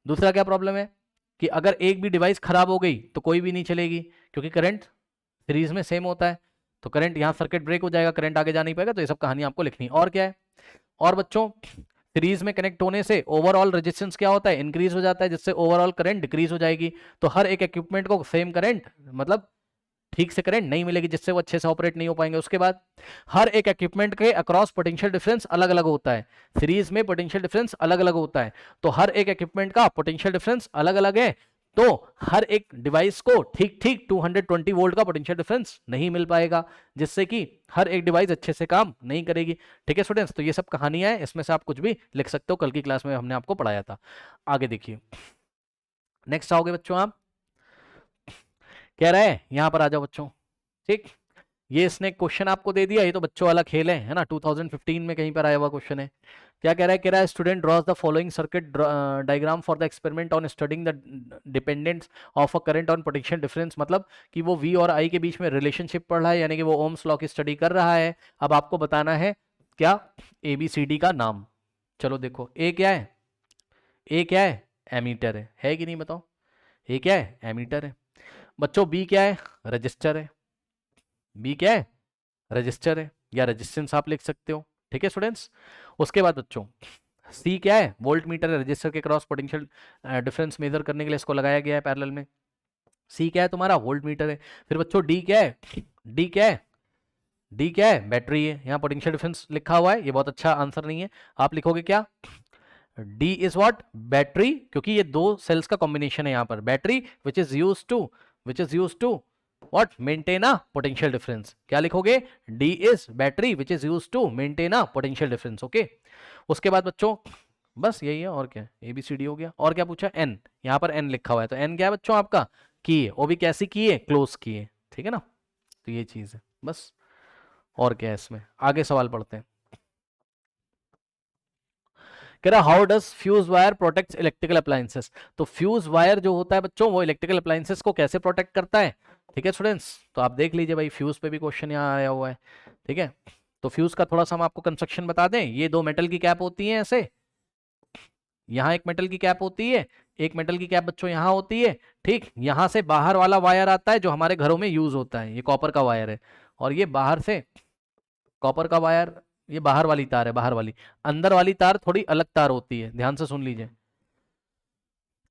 दूसरा क्या प्रॉब्लम है कि अगर एक भी डिवाइस खराब हो गई तो कोई भी नहीं चलेगी, क्योंकि करंट सीरीज में सेम होता है। तो करंट यहां सर्किट ब्रेक हो जाएगा, करंट आगे जा नहीं पाएगा। तो ये सब कहानी आपको लिखनी है। और क्या है, और बच्चों सीरीज में कनेक्ट होने से ओवरऑल रेजिस्टेंस क्या होता है, इंक्रीज हो जाता है, जिससे ओवरऑल करंट डिक्रीज हो जाएगी। तो हर एक इक्विपमेंट को सेम करंट, मतलब ठीक से करंट नहीं मिलेगी, जिससे वो अच्छे से ऑपरेट नहीं हो पाएंगे। उसके बाद हर एक इक्विपमेंट के अक्रॉस पोटेंशियल डिफरेंस अलग अलग होता है, सीरीज में पोटेंशियल डिफरेंस अलग अलग होता है। तो हर एक इक्विपमेंट का पोटेंशियल डिफरेंस अलग अलग है, तो हर एक डिवाइस को ठीक ठीक 220 वोल्ट का पोटेंशियल डिफरेंस नहीं मिल पाएगा, जिससे कि हर एक डिवाइस अच्छे से काम नहीं करेगी। ठीक है स्टूडेंट्स, तो ये सब कहानियां हैं, इसमें से आप कुछ भी लिख सकते हो, कल की क्लास में हमने आपको पढ़ाया था। आगे देखिए, नेक्स्ट आओगे बच्चों आप, कह रहा है यहां पर आ जाओ बच्चों, ठीक। ये इसने क्वेश्चन आपको दे दिया, ये तो बच्चों वाला खेल है ना, 2015 में कहीं पर आया हुआ क्वेश्चन है। क्या कह रहा है, कह रहा है student drawers the following circuit diagram for the experiment on studying the dependence of a current on potential difference. मतलब कि वो V और I के बीच में रिलेशनशिप पढ़ रहा है, यानी कि वो ओम्स लॉ की स्टडी कर रहा है। अब आपको बताना है क्या, ABCD का नाम। चलो देखो, ए क्या है, ए क्या है, एमीटर है कि नहीं बताओ, ए क्या है, एमीटर है। बच्चों बी क्या है, रजिस्टर है। बी क्या है, रजिस्टर है या रेजिस्टेंस आप लिख सकते हो। ठीक है स्टूडेंट्स। उसके बाद बच्चों सी क्या है, वोल्ट मीटर है, रजिस्टर के क्रॉस पोटेंशियल डिफरेंस मेजर करने के लिए इसको लगाया गया है पैरेलल में। सी क्या है तुम्हारा, वोल्ट मीटर है। फिर बच्चों डी क्या है, डी क्या है, डी क्या है, बैटरी है। यहाँ पोटेंशियल डिफरेंस लिखा हुआ है, ये बहुत अच्छा आंसर नहीं है, आप लिखोगे क्या, डी इज व्हाट, बैटरी, क्योंकि ये दो सेल्स का कॉम्बिनेशन है यहाँ पर, battery which is use to what, maintain a potential difference. क्या लिखोगे, D is battery which is use to maintain a potential difference. Okay. उसके बाद बच्चों बस यही है, और क्या, ए बी सी डी हो गया। और क्या पूछा, एन, यहाँ पर एन लिखा हुआ है, तो एन क्या है बच्चों आपका, की है, वो भी कैसी की है, क्लोज की है। ठीक है ना, तो ये चीज है बस। और क्या है इसमें, आगे सवाल पढ़ते हैं। कह रहा how does fuse wire protect electrical appliances. तो फ्यूज वायर जो होता है बच्चों वो इलेक्ट्रिकल अप्लायंसेस को कैसे प्रोटेक्ट करता है। ठीक है स्टूडेंट्स, तो आप देख लीजिए भाई, फ्यूज पे भी क्वेश्चन यहाँ आया हुआ है। ठीक है, तो फ्यूज का थोड़ा सा हम आपको कंस्ट्रक्शन बता दें। ये दो मेटल की कैप होती है ऐसे, यहाँ एक मेटल की कैप होती है, एक मेटल की कैप बच्चों यहाँ होती है। ठीक, यहाँ से बाहर वाला वायर आता है जो हमारे घरों में यूज होता है, ये कॉपर का वायर है। और ये बाहर से कॉपर का वायर, ये बाहर वाली तार है, बाहर वाली। अंदर वाली तार थोड़ी अलग तार होती है, ध्यान से सुन लीजिए।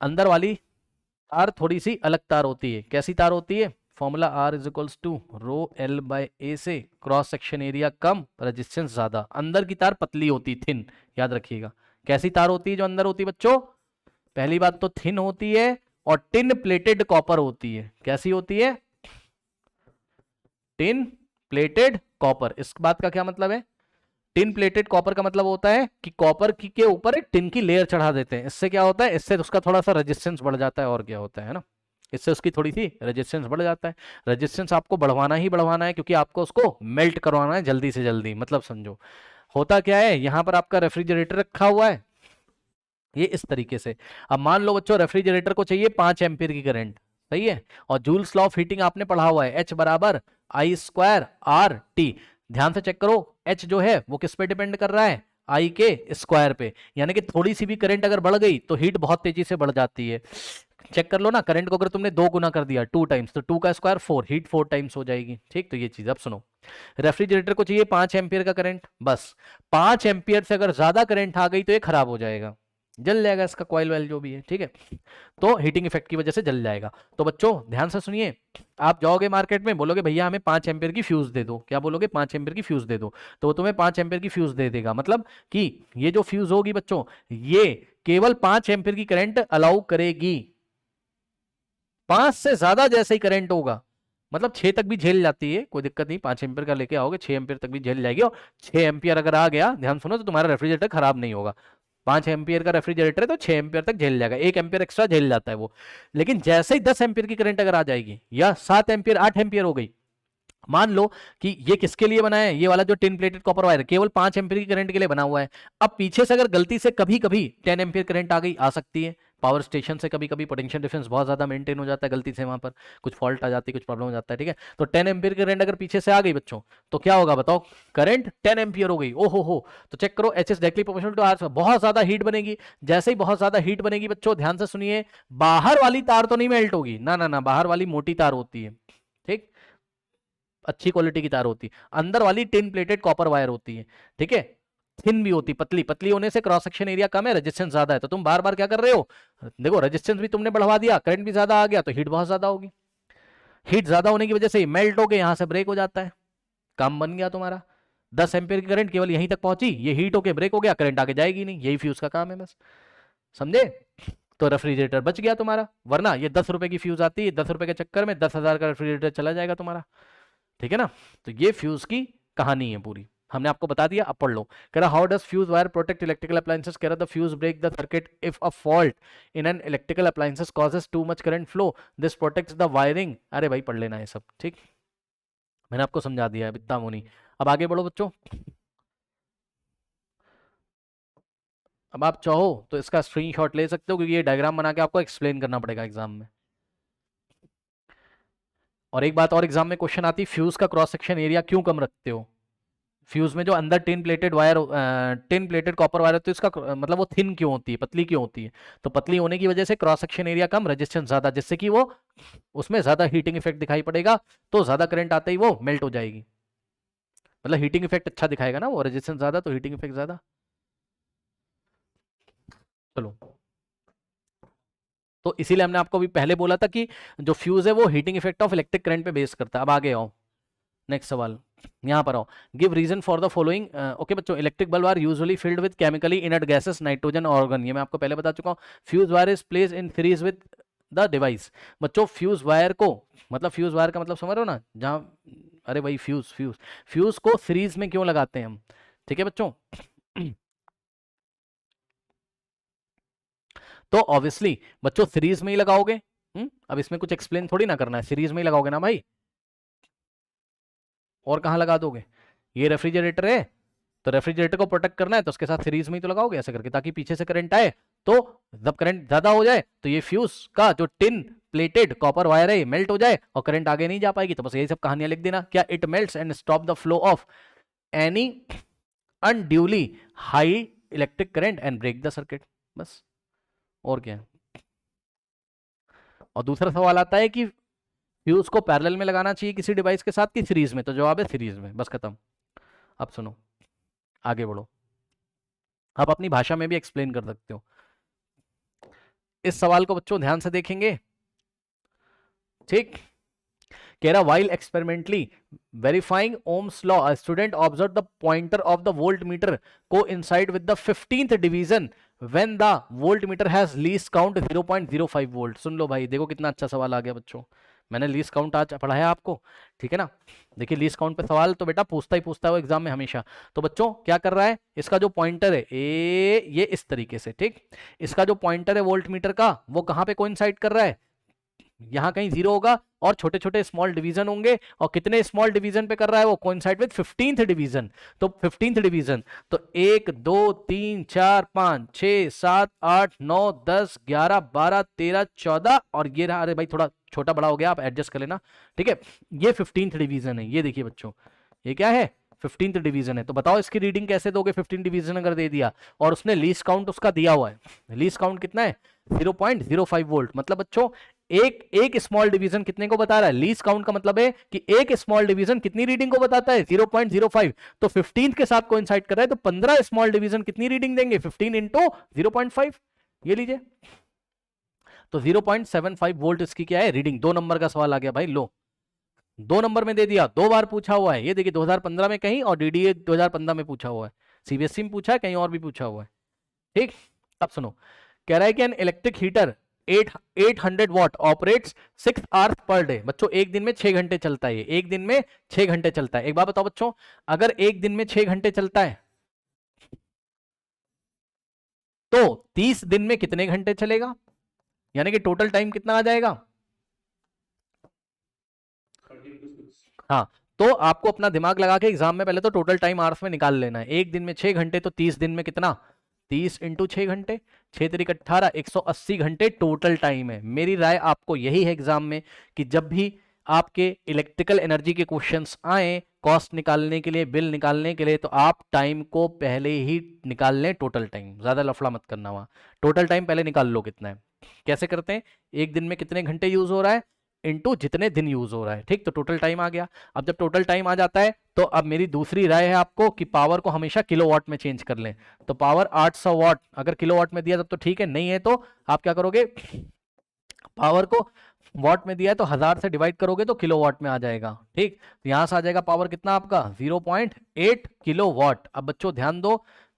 अंदर वाली तार थोड़ी सी अलग तार होती है, कैसी तार होती है, formula R is equals to rho L by A से, क्रॉस सेक्शन एरिया कम, रेजिस्टेंस ज्यादा। अंदर की तार पतली होती, थिन, याद रखिएगा। कैसी तार होती है जो अंदर होती है बच्चों, पहली बात तो थिन होती है, और टिन प्लेटेड कॉपर होती है। कैसी होती है, टिन प्लेटेड कॉपर। इस बात का क्या मतलब है, टिन प्लेटेड कॉपर का मतलब होता है कि कॉपर की के ऊपर एक टिन की लेयर चढ़ा देते हैं। इससे क्या होता है, इससे उसका थोड़ा सा रेजिस्टेंस बढ़ जाता है, और क्या होता है ना, इससे उसकी थोड़ी सी रेजिस्टेंस बढ़ जाता है। रेजिस्टेंस आपको बढ़वाना ही बढ़वाना है, क्योंकि आपको उसको मेल्ट करवाना है जल्दी से जल्दी। मतलब समझो, होता क्या है, यहां पर आपका रेफ्रिजरेटर रखा हुआ है, ये इस तरीके से। अब मान लो बच्चों रेफ्रिजरेटर को चाहिए 5 एम्पीयर की करंट, सही है, और जूल्स लॉ ऑफ हीटिंग आपने पढ़ा हुआ है, एच बराबर आई स्क्वायर आर टी। ध्यान से चेक करो, एच जो है वो किस पे डिपेंड कर रहा है, आई के स्क्वायर पे। यानी कि थोड़ी सी भी करंट अगर बढ़ गई तो हीट बहुत तेजी से बढ़ जाती है। चेक कर लो ना, करंट को अगर तुमने 2 गुना कर दिया, 2 टाइम्स, तो 2 का स्क्वायर 4, हीट 4 टाइम्स हो जाएगी। ठीक, तो ये चीज अब सुनो, रेफ्रिजरेटर को चाहिए 5 एम्पियर का करंट, बस 5 एम्पियर से अगर ज्यादा करंट आ गई तो ये खराब हो जाएगा, जल जाएगा इसका कॉइल वाइल जो भी है। ठीक है, तो हीटिंग इफेक्ट की वजह से जल जाएगा। तो बच्चों ध्यान से सुनिए, आप जाओगे मार्केट में, बोलोगे भैया हमें 5 एम्पियर की फ्यूज दे दो, क्या बोलोगे, 5 एम्पियर की फ्यूज दे दो, तो वो तुम्हें 5 एम्पियर की फ्यूज दे देगा। मतलब कि ये जो फ्यूज होगी बच्चों, ये केवल 5 एम्पियर की करंट अलाउ करेगी। 5 से ज्यादा जैसे ही करंट होगा, मतलब 6 तक भी झेल जाती है, कोई दिक्कत नहीं, 5 एम्पियर का लेके आओगे 6 एम्पियर तक भी झेल जाएगी। और 6 एम्पियर अगर आ गया, ध्यान सुनो, तो तुम्हारा रेफ्रिजरेटर खराब नहीं होगा। 5 एम्पियर का रेफ्रिजरेटर है तो 6 एम्पियर तक झेल जाएगा, 1 एम्पियर एक्स्ट्रा झेल जाता है वो। लेकिन जैसे ही 10 एम्पियर की करंट अगर आ जाएगी, या 7 एम्पियर 8 एम्पियर हो गई, मान लो कि ये किसके लिए बना है, ये वाला जो टिन प्लेटेड कॉपर वायर केवल 5 एम्पियर की करंट के लिए बना हुआ है। अब पीछे से अगर गलती से कभी कभी 10 एम्पियर करंट आ गई, आ सकती है, पावर स्टेशन से कभी कभी पोटेंशियल डिफरेंस बहुत ज्यादा मेंटेन हो जाता है, गलती से वहां पर कुछ फॉल्ट आ जाती है, कुछ प्रॉब्लम हो जाता है। ठीक है, तो 10 एम्पियर करंट अगर पीछे से आ गई बच्चों, तो क्या होगा बताओ, करंट 10 एम्पियर हो गई, ओहो हो, तो चेक करो, H is directly proportional to R, बहुत ज्यादा हीट बनेगी। जैसे ही बहुत ज्यादा हीट बनेगी बच्चों, ध्यान से सुनिए, बाहर वाली तार तो नहीं मेल्ट होगी, ना ना ना, बाहर वाली मोटी तार होती है, ठीक, अच्छी क्वालिटी की तार होती है। अंदर वाली टिन प्लेटेड कॉपर वायर होती है। ठीक है, थिन भी होती, पतली पतली होने से क्रॉस सेक्शन एरिया कम है, रेजिस्टेंस ज्यादा है। तो तुम बार बार क्या कर रहे हो, देखो रेजिस्टेंस भी तुमने बढ़वा दिया, करंट भी ज्यादा आ गया, तो हीट बहुत ज्यादा होगी। हीट ज्यादा होने की वजह से मेल्ट हो के यहां से ब्रेक हो जाता है, काम बन गया तुम्हारा। 10 एम्पियर की करंट केवल यहीं तक पहुंची, ये हीट होके ब्रेक हो गया, करंट आगे जाएगी नहीं, यही फ्यूज का काम है बस, समझे। तो रेफ्रिजरेटर बच गया तुम्हारा, वरना ये 10 रुपए की फ्यूज आती है, 10 रुपए के चक्कर में 10,000 का रेफ्रिजरेटर चला जाएगा तुम्हारा। ठीक है ना, तो ये फ्यूज की कहानी है पूरी, हमने आपको बता दिया, अब पढ़ लो। कह रहा how does fuse wire protect electrical appliances. कह रहा the fuse break the circuit if a fault in an electrical appliances causes too much current flow, this protects the wiring. अरे भाई पढ़ लेना है सब, ठीक, मैंने आपको समझा दिया है, इतना वो नहीं। अब आगे बढ़ो बच्चों, अब आप चाहो तो इसका स्क्रीनशॉट ले सकते हो, क्योंकि ये डायग्राम बना के आपको एक्सप्लेन करना पड़ेगा एग्जाम में। और एक बात और एग्जाम में क्वेश्चन आती है, फ्यूज का क्रॉस सेक्शन एरिया क्यों कम रखते हो। फ्यूज में जो अंदर tin plated wire, tin plated copper wire होती है, इसका मतलब वो थिन क्यों होती है, पतली क्यों होती है, तो पतली होने की वजह से क्रॉस सेक्शन एरिया कम, रेजिस्टेंस ज्यादा, जिससे कि वो उसमें ज्यादा हीटिंग इफेक्ट दिखाई पड़ेगा, तो ज्यादा करंट आते ही वो मेल्ट हो जाएगी। मतलब हीटिंग इफेक्ट अच्छा दिखाएगा ना, वो रेजिस्टेंस ज्यादा तो हीटिंग इफेक्ट ज्यादा। चलो, तो इसीलिए हमने आपको अभी पहले बोला था कि जो फ्यूज है वो heating effect of electric current पे बेस करता है। अब आगे आओ, नेक्स्ट सवाल यहाँ पर आओ। Give reason for the following. Okay बच्चों, electric bulb are usually filled with chemically inert gases, nitrogen, argon. ये मैं आपको पहले बता चुका हूँ। Fuse wire is place in series with the device. बच्चों फ्यूज वायर को, मतलब फ्यूज वायर का मतलब समझ रहे हो ना, जहाँ, अरे भाई फ्यूज फ्यूज फ्यूज को सीरीज में क्यों लगाते हैं हम, ठीक है बच्चों। तो ऑब्वियसली बच्चों सीरीज में ही लगाओगे। अब इसमें कुछ एक्सप्लेन थोड़ी ना करना है, सीरीज में ही लगाओगे ना भाई, और कहाँ लगा दोगे। ये रेफ्रिजरेटर है, तो रेफ्रिजरेटर को प्रोटेक्ट करना है तो उसके साथ सीरीज में ही तो लगाओगे ऐसे करके, ताकि पीछे से करंट आए तो जब करंट ज्यादा हो जाए तो ये फ्यूज का जो टिन प्लेटेड कॉपर वायर है मेल्ट हो जाए और करंट आगे नहीं जा पाएगी। तो बस यही सब कहानियां लिख देना। क्या it melts and stop the flow of any unduly high electric current and break the circuit, बस और क्या है। और दूसरा सवाल आता है कि फ्यूज को पैरेलल में लगाना चाहिए किसी डिवाइस के साथ कि सीरीज में, तो जवाब है सीरीज में, बस खत्म। अब सुनो, आगे बढ़ो, आप अपनी भाषा में भी एक्सप्लेन कर सकते हो। इस सवाल को बच्चों ध्यान से देखेंगे, ठीक। कह रहा while experimentally verifying Ohm's law, a student observed the pointer of the voltmeter coincide with the 15th division when the voltmeter has least count 0.05 volt। सुन लो भाई, देखो कितना अच्छा सवाल आ गया बच्चों, मैंने लीस्ट काउंट आज पढ़ाया आपको, ठीक है ना। देखिए लीस्ट काउंट पे सवाल तो बेटा पूछता ही पूछता है वो एग्जाम में हमेशा। तो बच्चों क्या कर रहा है, इसका जो पॉइंटर है ये इस तरीके से, ठीक। इसका जो पॉइंटर है वोल्ट मीटर का वो कहाँ पे कोइंसाइड कर रहा है, यहाँ कहीं जीरो होगा और छोटे छोटे स्मॉल डिवीजन होंगे, और कितने स्मॉल डिवीजन पे कर रहा है वो, कोइंसाइड विद 15th डिवीजन। तो 15th डिवीजन तो 1 2 3 4 5 6 7 8 9 10 11 12 13 14 और ये रहा, अरे भाई थोड़ा छोटा बड़ा हो गया, आप एडजस्ट कर लेना, ठीक है। ये 15th डिवीजन है, ये देखिए बच्चों, ये क्या है 15th डिवीजन है। तो बताओ इसकी रीडिंग कैसे दोगे, 15 डिवीजन अगर दे दिया और उसने लीस्ट काउंट उसका दिया हुआ है, लीस्ट काउंट कितना है 0.05 वोल्ट। मतलब बच्चों एक स्मॉल डिवीजन कितने को बता रहा है, लीस्ट काउंट का मतलब है कि एक स्मॉल डिवीजन कितनी रीडिंग को बताता है 0.05। तो 15 के साथ कोइंसाइड कर रहा है, तो 15 स्मॉल डिवीजन कितनी रीडिंग देंगे 15 इंटू 0.5, ये लीजिए। तो 0.75 वोल्ट इसकी क्या है रीडिंग। 2 नंबर का सवाल आ गया भाई, लो 2 नंबर में दे दिया, 2 बार पूछा हुआ है, ये देखिए 2015 में कहीं और डीडीए 2015 में पूछा हुआ है, सीबीएसई में पूछा है, कहीं और भी पूछा हुआ है, ठीक। अब सुनो, कह रहा है कि an electric heater 800 what operates 6 hours per day. बच्चों एक दिन में 6 घंटे चलता है, एक दिन में 6 घंटे चलता है। एक बात बताओ बच्चों, अगर एक दिन में 6 घंटे चलता है तो 30 दिन में कितने घंटे चलेगा, यानी कि टोटल टाइम कितना आ जाएगा। हाँ, तो आपको अपना दिमाग लगा के एग्जाम में पहले तो टोटल टाइम आवर्स में निकाल लेना है। एक दिन में 6 घंटे तो 30 दिन में कितना, 30 इंटू 6 घंटे, 6 तरीक 18, 180 घंटे टोटल टाइम है। मेरी राय आपको यही है एग्जाम में कि जब भी आपके इलेक्ट्रिकल एनर्जी के क्वेश्चंस आए कॉस्ट निकालने के लिए, बिल निकालने के लिए, तो आप टाइम को पहले ही निकाल लें, टोटल टाइम, ज्यादा लफड़ा मत करना वहां, टोटल टाइम पहले निकाल लो कितना है। कैसे करते हैं, एक दिन में कितने घंटे यूज हो रहा है इनटू जितने दिन यूज हो रहा है, ठीक। तो टोटल टाइम आ गया। अब जब टोटल टाइम आ जाता है तो अब मेरी दूसरी राय है आपको कि पावर को हमेशा किलोवाट में चेंज कर लें। तो पावर 800 वाट अगर किलोवाट में दिया तब तो ठीक है, नहीं है तो आप क्या करोगे, पावर को वाट में दिया है तो 1000 से डिवाइड करोगे तो किलोवाट में आ जाएगा, ठीक। तो यहां से आ जाएगा पावर कितना आपका 0.8 किलोवाट। अब बच्चों ध्यान दो,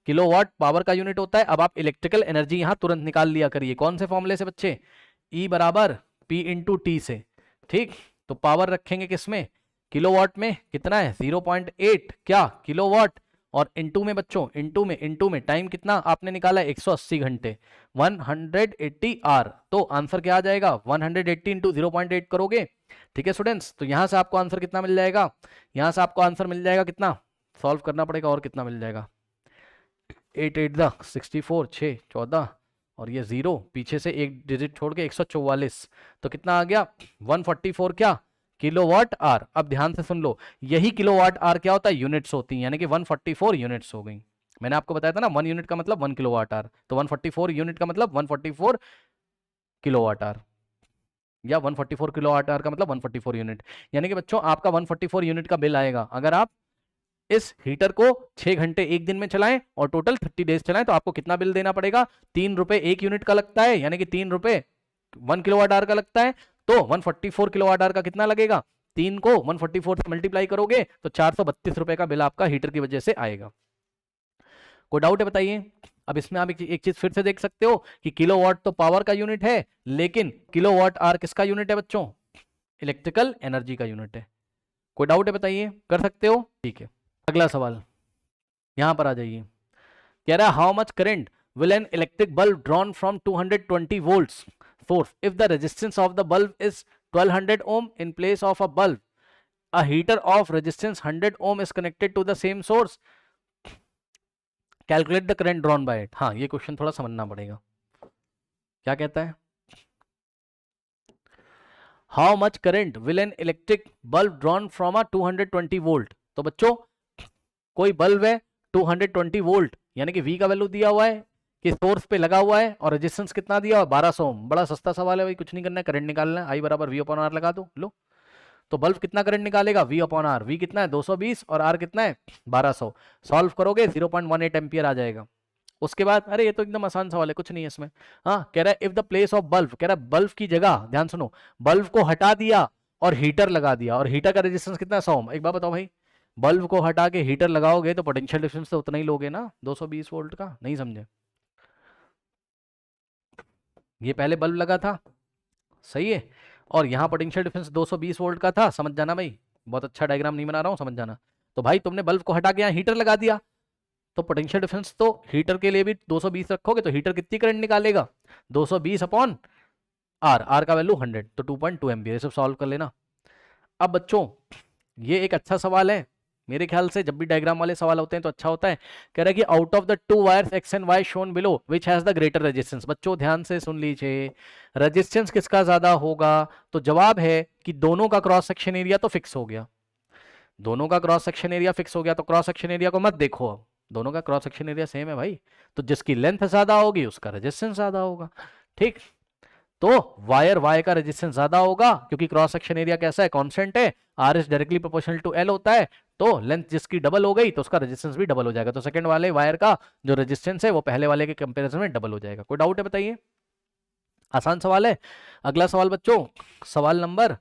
किलोवाट पावर का यूनिट होता है। अब आप इलेक्ट्रिकल एनर्जी यहां तुरंत निकाल लिया करिए, कौन से फॉर्मूले से बच्चे, E बराबर P इंटू टी से, ठीक। तो पावर रखेंगे किसमें, किलोवाट में, कितना है 0.8 क्या किलोवाट, और इनटू में बच्चों, इनटू में टाइम कितना आपने निकाला 180 घंटे, 180 आर। तो आंसर क्या आ जाएगा 180 इंटू 0.8 करोगे, ठीक है स्टूडेंट्स। तो यहां से आपको आंसर कितना मिल जाएगा, यहां से आपको आंसर मिल जाएगा कितना, सॉल्व करना पड़ेगा, और कितना मिल जाएगा 8 8 द 64, 6 14 और ये 0 पीछे से एक डिजिट छोड़ के 144, तो कितना आ गया 144 क्या किलोवाट आर। अब ध्यान से सुन लो, यही किलोवाट आर क्या होता है, यूनिट्स होती हैं, यानी कि 144 यूनिट्स हो गई। मैंने आपको बताया था ना 1 यूनिट का मतलब 1 किलोवाट आर, तो 144 यूनिट का मतलब 144 किलोवाट आर, या 144 किलोवाट आर का मतलब 144 यूनिट। यानी कि बच्चों आपका 144 यूनिट का बिल आएगा अगर आप इस हीटर को 6 घंटे एक दिन में चलाएं और टोटल 30 डेज चलाएं तो आपको कितना बिल देना पड़ेगा? 3 रुपए एक यूनिट का लगता है, यानी कि 3 रुपए 1 किलोवाट आवर का लगता है, तो 144 किलोवाट आवर का कितना लगेगा? 3 को 144 से मल्टीप्लाई करोगे तो 432 रुपए का बिल आपका हीटर की वजह से आएगा। कोई डाउट है बताइए? अब इसमें आप एक चीज फिर से देख सकते हो कि किलोवाट तो पावर का यूनिट है, लेकिन किलोवाट आवर किसका यूनिट है बच्चों? इलेक्ट्रिकल एनर्जी का यूनिट है। कोई डाउट है बताइए? कर सकते हो? ठीक है, अगला सवाल यहां पर आ जाइए। कह रहा है how much current will an electric bulb drawn from 220 volts source if the resistance of the bulb is 1200 ohm in place of a bulb a heater of resistance 100 ohm is connected to the same source, calculate the current drawn by it। हाँ, ये question थोड़ा समझना पड़ेगा। क्या कहता है? How much current will an electric bulb drawn from a 220 volt. तो बच्चों कोई बल्ब है 220 वोल्ट, यानी कि V का वैल्यू दिया हुआ है कि सोर्स पे लगा हुआ है और रेजिस्टेंस कितना दिया हुआ है? 1200 ओम। बड़ा सस्ता सवाल है भाई, कुछ नहीं करना है, करंट निकालना है। I बराबर V अपॉन R लगा दो, लो। तो बल्ब कितना करंट निकालेगा? V upon are. V कितना है? 220 और R कितना है? 1200। सॉल्व करोगे 0.18 एम्पियर आ जाएगा। उसके बाद अरे ये तो एकदम आसान सवाल है, कुछ नहीं है इसमें। हाँ, कह रहा है if the place of bulb, कह रहा है बल्ब की जगह, ध्यान सुनो, बल्ब को हटा दिया और हीटर लगा दिया, और हीटर का रेजिस्टेंस कितना है? 100 ओम। एक बार बताओ भाई, बल्ब को हटा के हीटर लगाओगे तो पोटेंशियल डिफरेंस तो उतना ही लोगे ना, 220 वोल्ट का। नहीं समझे? ये पहले बल्ब लगा था, सही है, और यहाँ पोटेंशियल डिफरेंस 220 वोल्ट का था। समझ जाना भाई, बहुत अच्छा डायग्राम नहीं बना रहा हूँ, समझ जाना। तो भाई तुमने बल्ब को हटा के यहाँ हीटर लगा दिया, तो पोटेंशियल डिफरेंस तो हीटर के लिए भी 220 रखोगे तो हीटर कितनी करंट निकालेगा? 220 अपॉन आर, आर का वैल्यू 100, तो 2.2 एम्पियर। ये सब सॉल्व कर लेना। अब बच्चों ये एक अच्छा सवाल है, मेरे ख्याल से जब भी डायग्राम वाले सवाल होते हैं तो अच्छा होता है। कह रहा है कि out of the two wires X and Y shown below which has the greater resistance. बच्चों ध्यान से सुन लीजिए, रेजिस्टेंस किसका ज्यादा होगा? तो जवाब है कि दोनों का क्रॉस सेक्शन एरिया तो फिक्स हो गया, दोनों का क्रॉस सेक्शन एरिया फिक्स हो गया, तो क्रॉस सेक्शन एरिया को मत देखो, अब दोनों का क्रॉस सेक्शन एरिया सेम है भाई, तो जिसकी लेंथ ज्यादा होगी उसका रेजिस्टेंस ज्यादा होगा। ठीक, तो वायर वाई का रेजिस्टेंस ज्यादा होगा क्योंकि क्रॉस सेक्शन एरिया कैसा है? कांस्टेंट है, R is directly proportional to L होता है, तो लेंथ जिसकी डबल हो गई तो उसका रेजिस्टेंस भी डबल हो जाएगा, तो सेकंड वाले वायर का जो रेजिस्टेंस है वो पहले वाले के कंपैरिजन में डबल हो जाएगा। कोई डाउट है बताइए? आसान सवाल है। अगला सवाल बच्चों, सवाल नंबर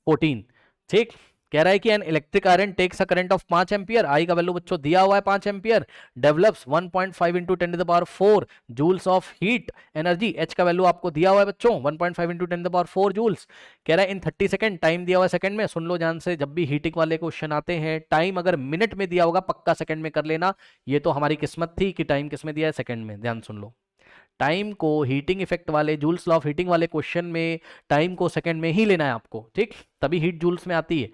14। ठीक, कह रहा है कि an electric iron takes a current of 5 ampere, I का वैल्यू बच्चों दिया हुआ है 5 ampere, develops 1.5 into 10 to the power 4 joules of heat energy, H का वैल्यू आपको दिया हुआ है बच्चों 1.5 into 10 to the power 4 joules. कह रहा है इन 30 सेकंड, टाइम दिया हुआ है सेकंड में। सुन लो ध्यान से, जब भी हीटिंग वाले क्वेश्चन आते हैं टाइम अगर मिनट में दिया होगा पक्का सेकंड में कर लेना, ये तो हमारी किस्मत थी कि टाइम किस में दिया है? सेकंड में। ध्यान सुन लो, टाइम को हीटिंग इफेक्ट वाले जूल्स लॉ ऑफ हीटिंग वाले क्वेश्चन में टाइम को सेकंड में ही लेना है आपको, ठीक, तभी हीट जूल्स में आती है।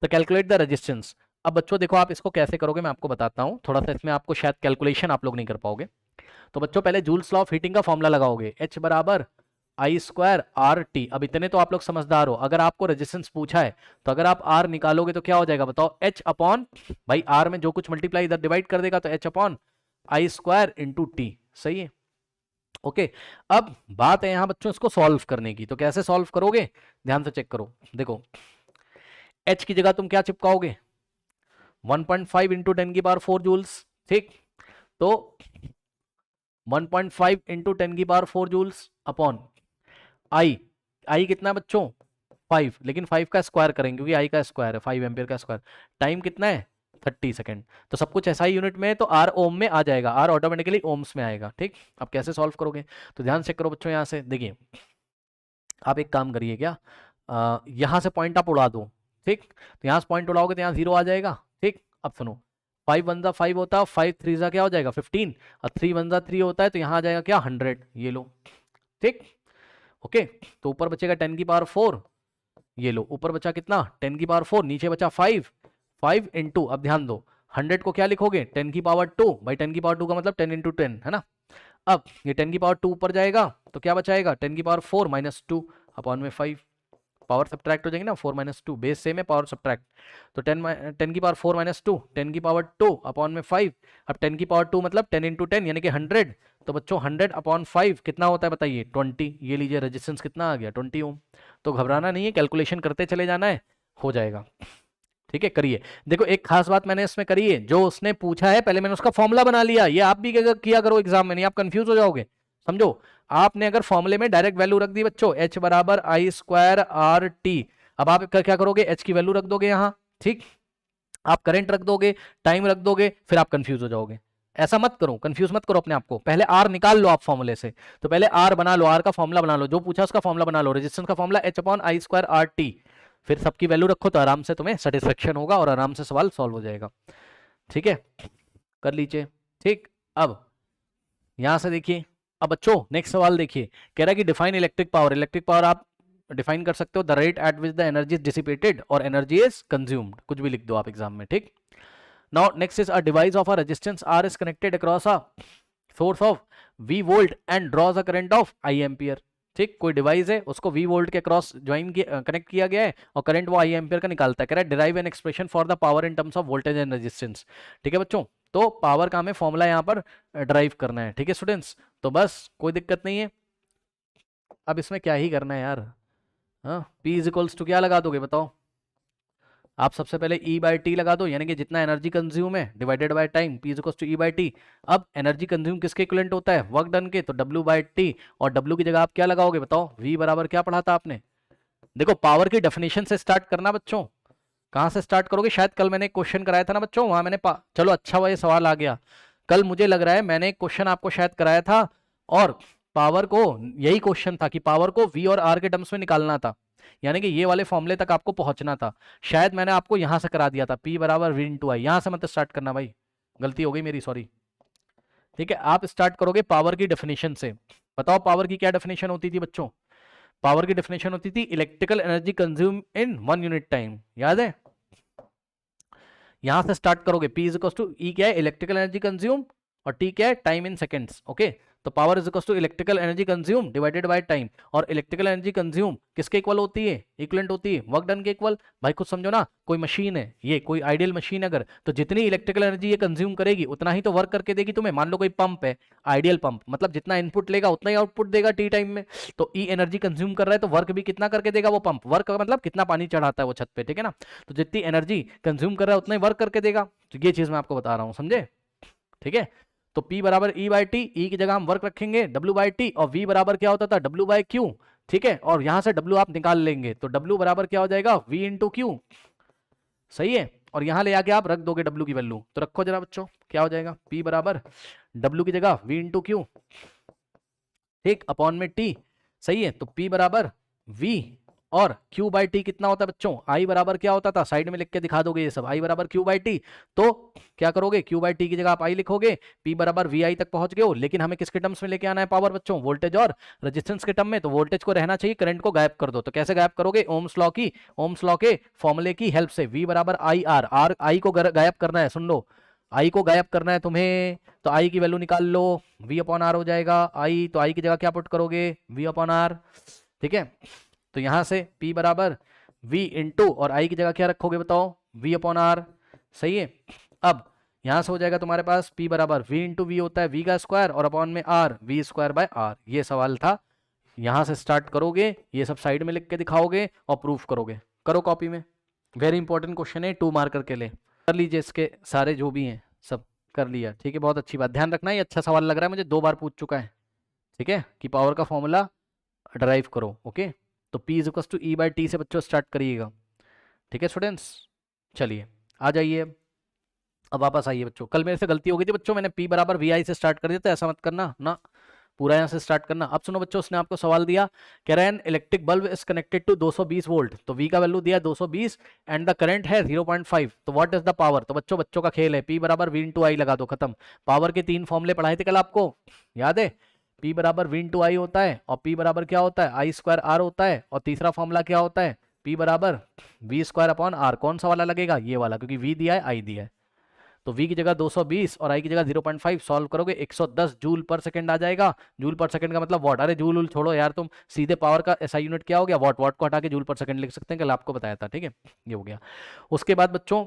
तो कैलकुलेट द रेजिस्टेंस। अब बच्चों देखो आप इसको कैसे करोगे मैं आपको बताता हूँ, थोड़ा सा इसमें आपको शायद कैलकुलेशन आप लोग नहीं कर पाओगे। तो बच्चों पहले जूल्स लॉ ऑफ हीटिंग का फॉर्मूला लगाओगे, H बराबर आई स्क्वायर आर टी। अब इतने तो आप लोग समझदार हो, अगर आपको रेजिस्टेंस पूछा है तो अगर आप R निकालोगे तो क्या हो जाएगा बताओ? H अपॉन, भाई R में जो कुछ मल्टीप्लाई इधर डिवाइड कर देगा तो H upon I square into T, सही है। ओके, अब बात है यहां बच्चों इसको सॉल्व करने की, तो कैसे सॉल्व करोगे ध्यान से चेक करो। देखो H की जगह तुम क्या चिपकाओगे? 1.5 इंटू 10 की पावर 4 जूल्स, ठीक, तो 1.5 इंटू 10 की पावर 4 जूल्स अपॉन आई, आई कितना है बच्चों? 5, लेकिन 5 का स्क्वायर करेंगे क्योंकि आई का स्क्वायर है, 5 एम्पियर का स्क्वायर। टाइम कितना है? 30 सेकंड। तो सब कुछ एसआई यूनिट में है तो आर ओम में आ जाएगा, आर ऑटोमेटिकली ओम्स में आएगा। ठीक, अब कैसे सॉल्व करोगे? तो ध्यान से करो बच्चों, यहां से देखिए, आप एक काम करिए, क्या यहां से पॉइंट आप उड़ा दो, ठीक, तो यहां से पॉइंट उड़ाओगे तो यहाँ 0 आ जाएगा। ठीक, अब सुनो, 5 1 5 होता है, 5 3 क्या हो जाएगा? 15, और 3 1 3 होता है तो यहाँ आ जाएगा क्या? 100, ये लो। ठीक, ओके, तो ऊपर बचेगा 10 की पावर 4, ये लो, ऊपर बचा कितना? 10 की पावर 4, नीचे बचा 5, 5 इंटू, अब ध्यान दो, 100 को क्या लिखोगे? 10 की पावर 2, भाई 10 की पावर 2 का मतलब 10 इंटू 10 है ना। अब ये 10 की पावर 2 ऊपर जाएगा तो क्या बचाएगा? 10 की पावर 4 माइनस 2 अपॉन में 5, पावर सब्ट्रैक्ट हो जाएगी ना, 4 माइनस 2, बेस सेम है, पावर सब्ट्रैक्ट, तो 10 की पावर 4 माइनस 2, 10 की पावर 2 अपॉन में 5। अब 10 की पावर 2 मतलब 10 इंटू 10 यानी कि 100, तो बच्चों 100 अपॉन 5 कितना होता है बताइए? 20। ये लीजिए रेजिस्टेंस कितना आ गया? 20 ओम। तो घबराना नहीं है, कैलकुलेशन करते चले जाना है, हो जाएगा। ठीक है, करिए। देखो एक खास बात मैंने इसमें करी है, जो उसने पूछा है पहले मैंने उसका फॉर्मूला बना लिया, ये आप भी किया करो एग्जाम में, नहीं आप कंफ्यूज हो जाओगे। समझो, आपने अगर फॉर्मूले में डायरेक्ट वैल्यू रख दी बच्चों, H बराबर आई स्क्वायर आर टी, अब आप क्या करोगे, H की वैल्यू रख दोगे यहां, ठीक, आप करंट रख दोगे, टाइम रख दोगे, फिर आप कंफ्यूज हो जाओगे। ऐसा मत करो, कंफ्यूज मत करो अपने आप को, पहले आर निकाल लो आप फॉर्मूले से, तो पहले आर बना लो, आर का फॉर्मूला बना लो, जो पूछा उसका फॉर्मूला बना लो, रेजिस्टेंस का formula H upon I square R T, फिर सबकी वैल्यू रखो तो आराम से तुम्हें सेटिस्फेक्शन होगा और आराम से सवाल सॉल्व हो जाएगा। ठीक है, कर लीजिए। ठीक, अब यहां से देखिए, अब बच्चों नेक्स्ट सवाल देखिए, कह रहा है कि define electric power. Electric power आप डिफाइन कर सकते हो, the rate at which the energy is dissipated और एनर्जी इज कंज्यूम्ड, कुछ भी लिख दो आप एग्जाम में। ठीक, now next is a device of a resistance R is connected across a source of V volt and draws a current of I ampere. ठीक, कोई डिवाइस है, उसको V वोल्ट के क्रॉस ज्वाइन कनेक्ट किया गया है और करंट वो I एम्पियर का निकालता है। कह रहा है derive an expression for the power in terms of voltage and resistance. ठीक है बच्चों, तो पावर का हमें फॉर्मूला यहाँ पर ड्राइव करना है। ठीक है स्टूडेंट्स, तो बस कोई दिक्कत नहीं है। अब इसमें क्या ही करना है यार, हाँ, P इज इक्वल्स टू क्या लगा दोगे बताओ, आप सबसे पहले E बाई टी लगा दो, यानी कि जितना एनर्जी कंज्यूम है divided by time, P is equals to E by T. अब एनर्जी कंज्यूम किसके इक्विवेलेंट होता है, वर्क डन के, तो W बाई टी, और W की जगह आप क्या लगाओगे बताओ, V बराबर क्या पढ़ा था आपने। देखो पावर की डेफिनेशन से स्टार्ट करना बच्चों, कहाँ से स्टार्ट करोगे, शायद कल मैंने एक क्वेश्चन कराया था ना बच्चों, वहां मैंने चलो अच्छा हुआ ये सवाल आ गया, कल मुझे लग रहा है मैंने एक क्वेश्चन आपको शायद कराया था, और पावर को, यही क्वेश्चन था कि पावर को V और R के टर्म्स में निकालना था, यानी कि ये वाले फॉर्मूले तक आपको पहुंचना था। शायद मैंने आपको यहां से करा दिया था, P बराबर V इंटू आई, यहां से मत स्टार्ट करना भाई, गलती हो गई मेरी, सॉरी। ठीक है, आप स्टार्ट करोगे पावर की डेफिनेशन से। बताओ पावर की क्या डेफिनेशन होती थी बच्चों, पावर की डेफिनेशन होती थी electrical energy consume in 1 unit time, याद है। यहां से स्टार्ट करोगे, P is equal to E क्या है, इलेक्ट्रिकल एनर्जी कंज्यूम, और T क्या है, टाइम इन सेकेंड्स। ओके, तो power is equal to electrical energy consume divided by time, और इलेक्ट्रिकल एनर्जी कंज्यूम किसके इक्वल होती है, इक्वलेंट होती है वर्क डन के इक्वल। भाई कुछ समझो ना, कोई मशीन है, ये कोई आइडियल मशीन अगर, तो जितनी इलेक्ट्रिकल एनर्जी ये कंज्यूम करेगी उतना ही तो वर्क करके देगी तुम्हें। मान लो कोई पंप है, आइडियल पंप, मतलब जितना इनपुट लेगा उतना ही आउटपुट देगा टी टाइम में, तो ई एनर्जी कंज्यूम कर रहा है तो वर्क भी कितना करके देगा वो पंप, वर्क मतलब कितना पानी चढ़ाता है वो छत पे, ठीक है ना, तो जितनी एनर्जी कंज्यूम कर रहा है उतना ही वर्क करके देगा, तो ये चीज मैं आपको बता रहा हूं, समझे। ठीक है, तो P बराबर E बाई टी, ई की जगह हम वर्क रखेंगे W बाई टी, और V बराबर क्या होता था, W बाई क्यू। ठीक है, और यहां से W आप निकाल लेंगे, तो W बराबर क्या हो जाएगा, V इंटू क्यू, सही है, और यहां ले आके आप रख दोगे W की वैल्यू, तो रखो जरा बच्चों, क्या हो जाएगा, P बराबर W की जगह V इंटू क्यू, ठीक, अपॉन में T, सही है, तो P बराबर V और Q बाई टी कितना होता है बच्चों, I बराबर क्या होता था, साइड में लिख के दिखा दोगे ये सब, I बराबर Q बाई टी, तो क्या करोगे, Q बाई टी की जगह आप I लिखोगे, P बराबर VI तक पहुंच गए हो, लेकिन हमें किसके टर्म्स में लेके आना है पावर बच्चों, वोल्टेज और रेजिस्टेंस के टर्म में, तो वोल्टेज को रहना चाहिए, करंट को गायब कर दो, तो कैसे गायब करोगे, ओम्स लॉ के फॉर्मूले की हेल्प से, V बराबर आई आर, आर आई को गायब करना है, सुन लो, आई को गायब करना है तुम्हें, तो आई की वैल्यू निकाल लो, V अपॉन आर हो जाएगा, आई, तो आई की जगह क्या पुट करोगे, V अपॉन आर। ठीक है, तो यहां से P बराबर V इंटू, और I की जगह क्या रखोगे बताओ, V अपॉन आर, सही है। अब यहां से हो जाएगा तुम्हारे पास P बराबर V इंटू वी होता है V का स्क्वायर, और अपॉन में R, V square by R, ये सवाल था। यहां से स्टार्ट करोगे, ये सब साइड में लिख के दिखाओगे और प्रूफ करोगे, करो कॉपी में, वेरी इंपॉर्टेंट क्वेश्चन है, 2 मार्कर के लिए, कर लीजिए इसके सारे जो भी हैं सब कर लिया। ठीक है, बहुत अच्छी बात, ध्यान रखना, ये अच्छा सवाल लग रहा है मुझे, 2 बार पूछ चुका है। ठीक है, कि पावर का फॉर्मूला ड्राइव करो। ओके, तो P is equal to E by T से बच्चों स्टार्ट करिएगा। ठीक है स्टूडेंट्स, चलिए आ जाइए, अब वापस आइए बच्चों, कल मेरे से गलती हो गई थी बच्चों, मैंने P बराबर VI से स्टार्ट कर दिया था, ऐसा मत करना ना, पूरा यहाँ से स्टार्ट करना। अब सुनो बच्चों, उसने आपको सवाल दिया, कह रहे हैं electric bulb is connected to 220 volt, तो V का वैल्यू दिया 220 एंड द करंट है 0.5, तो व्हाट इज द पावर, तो बच्चों बच्चों का खेल है, P बराबर V इंटू आई लगा दो, खत्म। पावर के 3 फॉर्मूले पढ़ाए थे कल आपको, याद है, P बराबर V इंटू आई होता है, और P बराबर क्या होता है, आई स्क्वायर आर होता है, और तीसरा फॉर्मूला क्या होता है, P बराबर V स्क्वायर अपॉन आर, कौन सा वाला लगेगा, ये वाला, क्योंकि V दिया है आई दिया है, तो V की जगह 220 और I की जगह 0.5, सॉल्व करोगे 110 जूल पर सेकंड आ जाएगा। जूल पर सेकंड का मतलब वॉट, अरे जूल उल छोड़ो यार तुम, सीधे पावर का एसआई यूनिट क्या हो गया, वॉट, वॉट को हटा के जूल पर सेकंड लिख सकते हैं, कल आपको बताया था। ठीक है, ये हो गया। उसके बाद बच्चों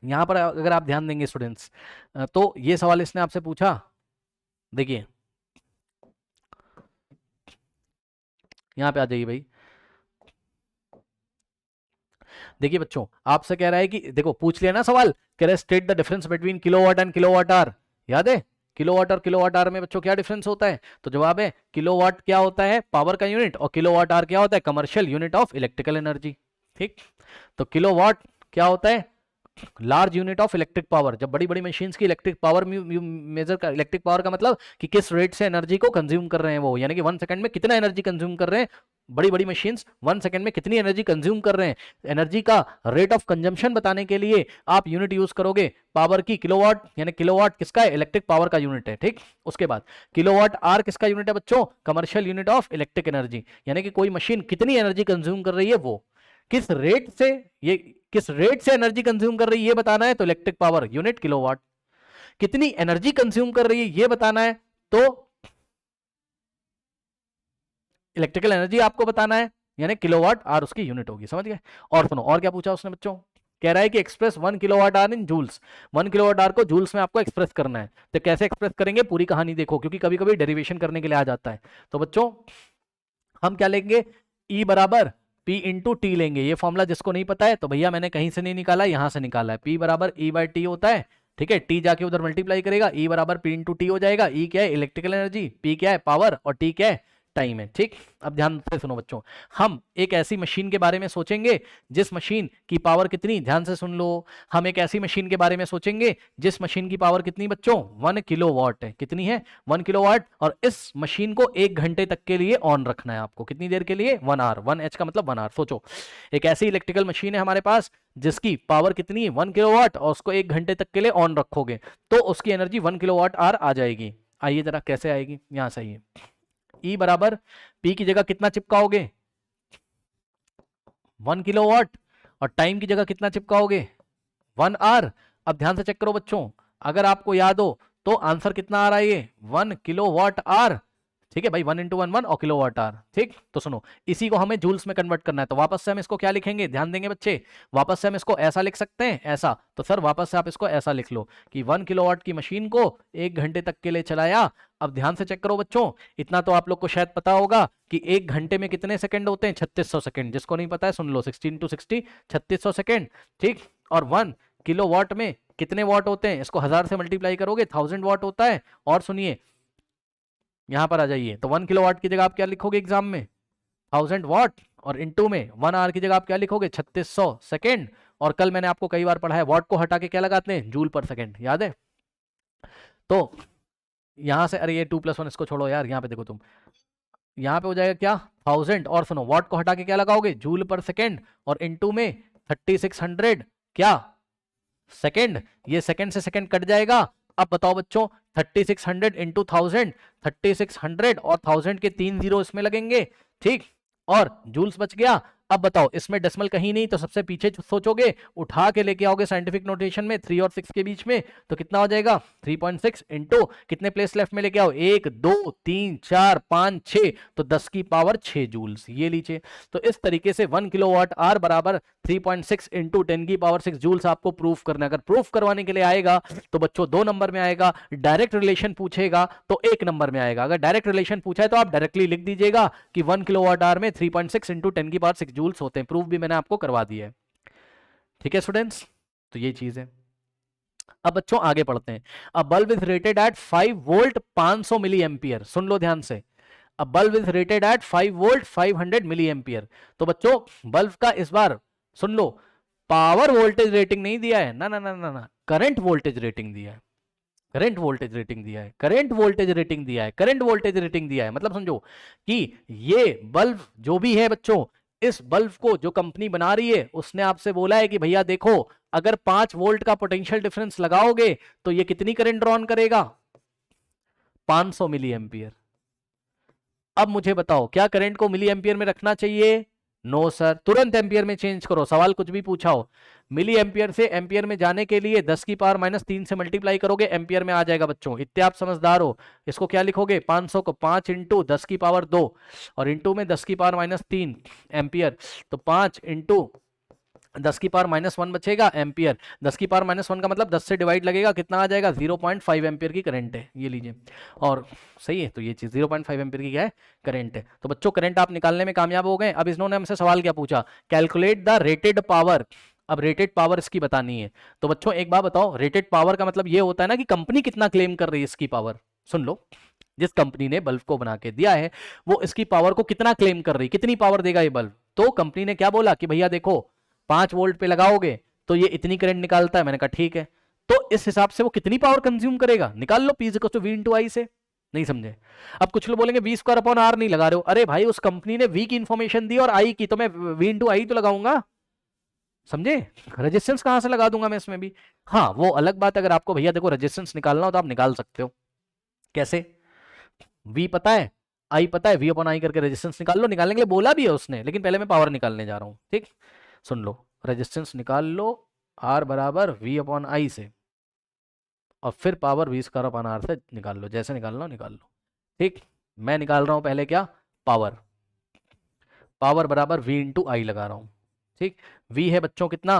यहाँ पर अगर आप ध्यान देंगे स्टूडेंट्स, तो ये सवाल इसने आपसे पूछा, देखिए यहाँ पे आ जाइए भाई, देखिए बच्चों, आपसे कह रहा है कि देखो पूछ लिया ना सवाल, कह रहा है state the difference between kilowatt and kilowatt hour. याद है किलोवाट और किलोवाट आवर में बच्चों क्या डिफरेंस होता है? तो जवाब है किलोवाट क्या होता है पावर का यूनिट, और किलोवाट आवर क्या होता है commercial unit of electrical energy. ठीक, तो किलोवाट क्या होता है large unit of electric power. जब बड़ी बड़ी मशीन्स की इलेक्ट्रिक पावर मेजर कर, इलेक्ट्रिक पावर का मतलब कि किस रेट से एनर्जी को कंज्यूम कर रहे हैं वो, यानी कि 1 सेकंड में कितना एनर्जी कंज्यूम कर रहे हैं। बड़ी बड़ी मशीन्स 1 सेकंड में कितनी एनर्जी कंज्यूम कर रहे हैं, एनर्जी का रेट ऑफ कंजम्पशन बताने के लिए आप यूनिट यूज करोगे पावर की किलोवाट, यानी किलोवाट किसका है इलेक्ट्रिक पावर का यूनिट है। ठीक, उसके बाद किलोवाट आर किसका यूनिट है बच्चों commercial unit of electric energy, यानी कि कोई मशीन कितनी एनर्जी कंज्यूम कर रही है वो किस रेट से, ये किस रेट से एनर्जी कंज्यूम कर रही है ये बताना है तो इलेक्ट्रिक पावर यूनिट किलोवाट। कितनी एनर्जी कंज्यूम कर रही है ये बताना है तो इलेक्ट्रिकल एनर्जी आपको बताना है, यानी किलोवाट आर उसकी यूनिट होगी। समझ गए? और सुनो और क्या पूछा उसने बच्चों, कह रहा है कि express 1 kilowatt hour in joules. 1 kilowatt hour को जूल्स में आपको एक्सप्रेस करना है। तो कैसे एक्सप्रेस करेंगे पूरी कहानी देखो, क्योंकि कभी कभी डेरिवेशन करने के लिए आ जाता है। तो बच्चों हम क्या लेंगे, E बराबर P इंटू टी लेंगे। ये फॉर्मूला जिसको नहीं पता है तो भैया मैंने कहीं से नहीं निकाला, यहां से निकाला है। P बराबर E बाई टी होता है। ठीक है, T जाके उधर मल्टीप्लाई करेगा, E बराबर P इंटू टी हो जाएगा। E क्या है इलेक्ट्रिकल एनर्जी, P क्या है पावर, और T क्या है टाइम है। ठीक, अब ध्यान से सुनो बच्चों, हम एक ऐसी मशीन के बारे में सोचेंगे जिस मशीन की पावर कितनी, ध्यान से सुन लो, हम एक ऐसी मशीन के बारे में सोचेंगे जिस मशीन की पावर कितनी बच्चों 1 किलोवाट है। कितनी है 1 किलोवाट, और इस मशीन को 1 घंटे तक के लिए ऑन रखना है आपको। कितनी देर के लिए 1 आवर, 1 H का मतलब 1 आवर। सोचो एक ऐसी इलेक्ट्रिकल मशीन है हमारे पास जिसकी पावर कितनी है 1 किलोवाट, और उसको 1 घंटे तक के लिए ऑन रखोगे तो उसकी एनर्जी 1 किलोवाट आवर आ जाएगी। आइए जरा कैसे आएगी, यहां से आइए। E बराबर P की जगह कितना चिपकाओगे 1 किलोवाट, और टाइम की जगह कितना चिपकाओगे 1 आवर। अब ध्यान से चेक करो बच्चों, अगर आपको याद हो तो आंसर कितना आ रहा है ये 1 किलोवाट आवर। ठीक है भाई, 1 इंटू 1 1 और किलोवाट आवर। ठीक, तो सुनो इसी को हमें जूल्स में कन्वर्ट करना है, तो वापस से हम इसको क्या लिखेंगे, ध्यान देंगे बच्चे, वापस से हम इसको ऐसा लिख सकते हैं ऐसा, तो सर वापस से आप इसको ऐसा लिख लो कि 1 किलोवाट की मशीन को 1 घंटे तक के लिए चलाया। अब ध्यान से चेक करो बच्चों, इतना तो आप लोग को शायद पता होगा कि 1 घंटे में कितने सेकंड होते हैं 3600 सेकंड। जिसको नहीं पता है सुन लो, 16 टू 60 3600 सेकंड। ठीक, और 1 किलोवाट में कितने वाट होते हैं, इसको 1000 से मल्टीप्लाई करोगे 1000 वाट होता है। और सुनिए यहां पर आ जाइए, तो 1 किलोवाट की जगह आप क्या लिखोगे एग्जाम में 1000 वाट, और इनटू में 1 आवर की जगह आप क्या लिखोगे 3600 सेकंड। और कल मैंने आपको कई बार पढ़ा है वाट को हटा के क्या लगाते हैं जूल पर सेकंड, याद है? तो यहां से, अरे ये 2 + 1 इसको छोड़ो यार, यहां पे देखो तुम, यहां पे हो जाएगा क्या 1000, और सुनो वाट को हटा के क्या लगाओगे जूल पर सेकंड, और इनटू में 3600 क्या सेकंड, ये सेकंड से सेकंड कट जाएगा। अब बताओ बच्चों 3600 इंटू 1000, 3600 और 1000 के 3 जीरो इसमें लगेंगे। ठीक, और जूल्स बच गया। अब बताओ इसमें डेसिमल कहीं नहीं, तो सबसे पीछे सोचोगे, उठा के लेके आओगे साइंटिफिक नोटेशन में 3 और 6 के बीच में, तो कितना हो जाएगा 3.6 इंटू कितने प्लेस लेफ्ट में लेके आओ 1 2 3 4 5 6, तो 10 की पावर 6 जूल्स, ये लीजिए। तो इस तरीके से 1 किलोवाट आवर बराबर 3.6 इंटू 10 की पावर 6 जूल्स आपको प्रूफ करना है। अगर प्रूफ करवाने के लिए आएगा तो बच्चों 2 नंबर में आएगा, डायरेक्ट रिलेशन पूछेगा तो 1 नंबर में आएगा। अगर डायरेक्ट रिलेशन पूछा है तो आप डायरेक्टली लिख दीजिएगा कि 1 किलोवाट आवर में 3.6 इंटू 10 की पावर 6 जूल्स होते हैं। प्रूफ भी मैंने आपको करवा दिया है। ठीक है स्टूडेंट्स, तो ये चीज है। अब बच्चों आगे पढ़ते हैं। A bulb is rated at 5 volt 500 milli ampere. सुन लो ध्यान से, a bulb is rated at 5 volt 500 milli ampere. तो बच्चों बल्ब का इस बार सुन लो, पावर वोल्टेज रेटिंग नहीं दिया है, ना ना ना ना ना, करंट वोल्टेज रेटिंग दिया है। करंट वोल्टेज रेटिंग दिया है, करंट वोल्टेज रेटिंग दिया है, करंट वोल्टेज रेटिंग दिया है। मतलब समझो कि ये बल्ब जो भी है बच्चों, इस बल्ब को जो कंपनी बना रही है उसने आपसे बोला है कि भैया देखो अगर 5 वोल्ट का पोटेंशियल डिफरेंस लगाओगे तो ये कितनी करंट ड्रॉन करेगा 500 मिली एम्पियर। अब मुझे बताओ क्या करंट को मिली एम्पियर में रखना चाहिए? नो सर, तुरंत एम्पियर में चेंज करो, सवाल कुछ भी पूछा हो। मिली एम्पियर से एम्पियर में जाने के लिए 10 की पावर -3 से मल्टीप्लाई करोगे, एम्पियर में आ जाएगा बच्चों। इतने आप समझदार हो। इसको क्या लिखोगे 500 को 5 इंटू 10 की पावर 2 और इंटू में 10 की पावर -3 एम्पियर, तो 5 इंटू 10 की पावर -1 बचेगा एम्पियर। 10 की पावर -1 का मतलब 10 से डिवाइड लगेगा, कितना आ जाएगा? 0.5 एम्पियर की करंट है, ये लीजिए। और सही है, तो ये चीज़ 0.5 एम्पियर की क्या है? करंट है। तो बच्चों करंट आप निकालने में कामयाब हो गए। अब इन्होंने हमसे सवाल क्या पूछा? Calculate the rated power. अब रेटेड पावर इसकी बतानी है। तो बच्चों एक बात बताओ, रेटेड पावर का मतलब ये होता है ना कि कंपनी कितना क्लेम कर रही है इसकी पावर। सुन लो, जिस कंपनी ने बल्ब को बना के दिया है वो इसकी पावर को कितना क्लेम कर रही है, कितनी पावर देगा ये बल्ब। तो कंपनी ने क्या बोला कि भैया देखो 5 वोल्ट पे लगाओगे तो ये इतनी करंट निकालता है। मैंने कहा ठीक है, तो इस हिसाब से वो कितनी पावर कंज्यूम करेगा, निकाल लो, P = V × I से। नहीं समझे? अब कुछ लोग बोलेंगे V²/R नहीं लगा रहे हो। अरे भाई उस कंपनी ने V की इंफॉर्मेशन दी और I की, तो मैं V × I तो लगाऊंगा, समझे? रेजिस्टेंस कहां से लगा दूंगा मैं इसमें भी। हाँ वो अलग बात है, अगर आपको भैया देखो रेजिस्टेंस निकालना हो तो आप निकाल सकते हो। कैसे? V पता है, I पता है, V/I करके रेजिस्टेंस निकाल लो। निकालने के लिए बोला भी है उसने, लेकिन पहले मैं पावर निकालने जा रहा हूं। ठीक, सुन लो, रेजिस्टेंस निकाल लो R = V/I से, और फिर पावर V²/R से निकाल लो, जैसे निकालना हो निकाल लो। ठीक, मैं निकाल रहा हूं पहले क्या? पावर। पावर बराबर V × I लगा रहा हूं। ठीक, V है बच्चों कितना?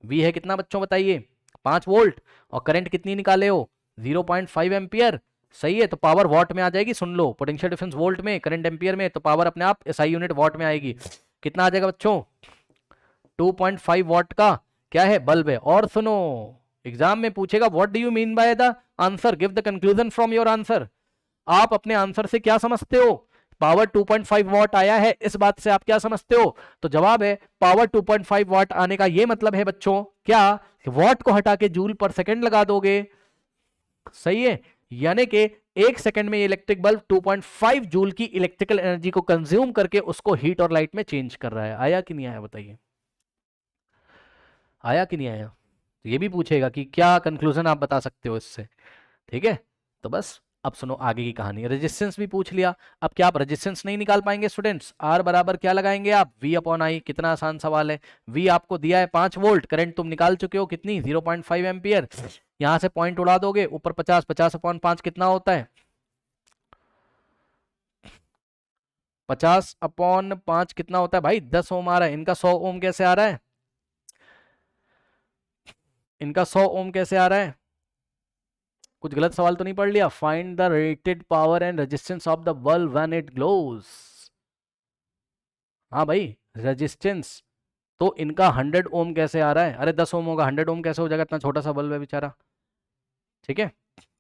V है कितना बच्चों बताइए? 5 वोल्ट। और करंट कितनी निकाले हो? 0.5 एम्पियर। सही है, तो पावर वॉट में आ जाएगी। सुन लो, पोटेंशियल डिफरेंस वोल्ट में, करंट एम्पियर में, तो पावर अपने आप SI यूनिट वॉट में आएगी। कितना आ जाएगा बच्चों? 2.5 वॉट का क्या है? बल्ब है। और सुनो, एग्जाम में पूछेगा what do you mean by the answer, give the conclusion from your answer. आप अपने आंसर से क्या समझते हो? पावर 2.5 वॉट आया है, इस बात से आप क्या समझते हो? तो जवाब है पावर 2.5 वॉट आने का ये मतलब है बच्चों क्या? वॉट को हटा के जूल पर सेकंड लगा दोगे। सही है, यानी कि 1 सेकंड में ये इलेक्ट्रिक बल्ब 2.5 जूल की इलेक्ट्रिकल एनर्जी को कंज्यूम करके उसको हीट और लाइट में चेंज कर रहा है। आया कि नहीं आया बताइए? आया कि नहीं आया? तो ये भी पूछेगा कि क्या कंक्लूजन आप बता सकते हो इससे। ठीक है, तो बस अब सुनो आगे की कहानी। रेजिस्टेंस भी पूछ लिया, अब क्या आप रेजिस्टेंस नहीं निकाल पाएंगे स्टूडेंट्स? R बराबर क्या लगाएंगे आप? V/I। कितना आसान सवाल है। V आपको दिया है 5 वोल्ट, करंट तुम निकाल चुके हो कितनी? 0.5 एम्पियर। यहां से पॉइंट उड़ा दोगे, ऊपर 50, 50/5 कितना होता है? 50/5 कितना होता है भाई? 10 ओम आ रहा है। इनका 100 ओम कैसे आ रहा है? इनका 100 ओम कैसे आ रहा है? कुछ गलत सवाल तो नहीं पढ़ लिया? Find the rated power and resistance of the bulb when it glows. हाँ भाई, रेजिस्टेंस तो इनका 100 ओम कैसे आ रहा है? अरे 10 ओम होगा, 100 ओम कैसे हो जाएगा? इतना छोटा सा बल्ब है बेचारा। ठीक है,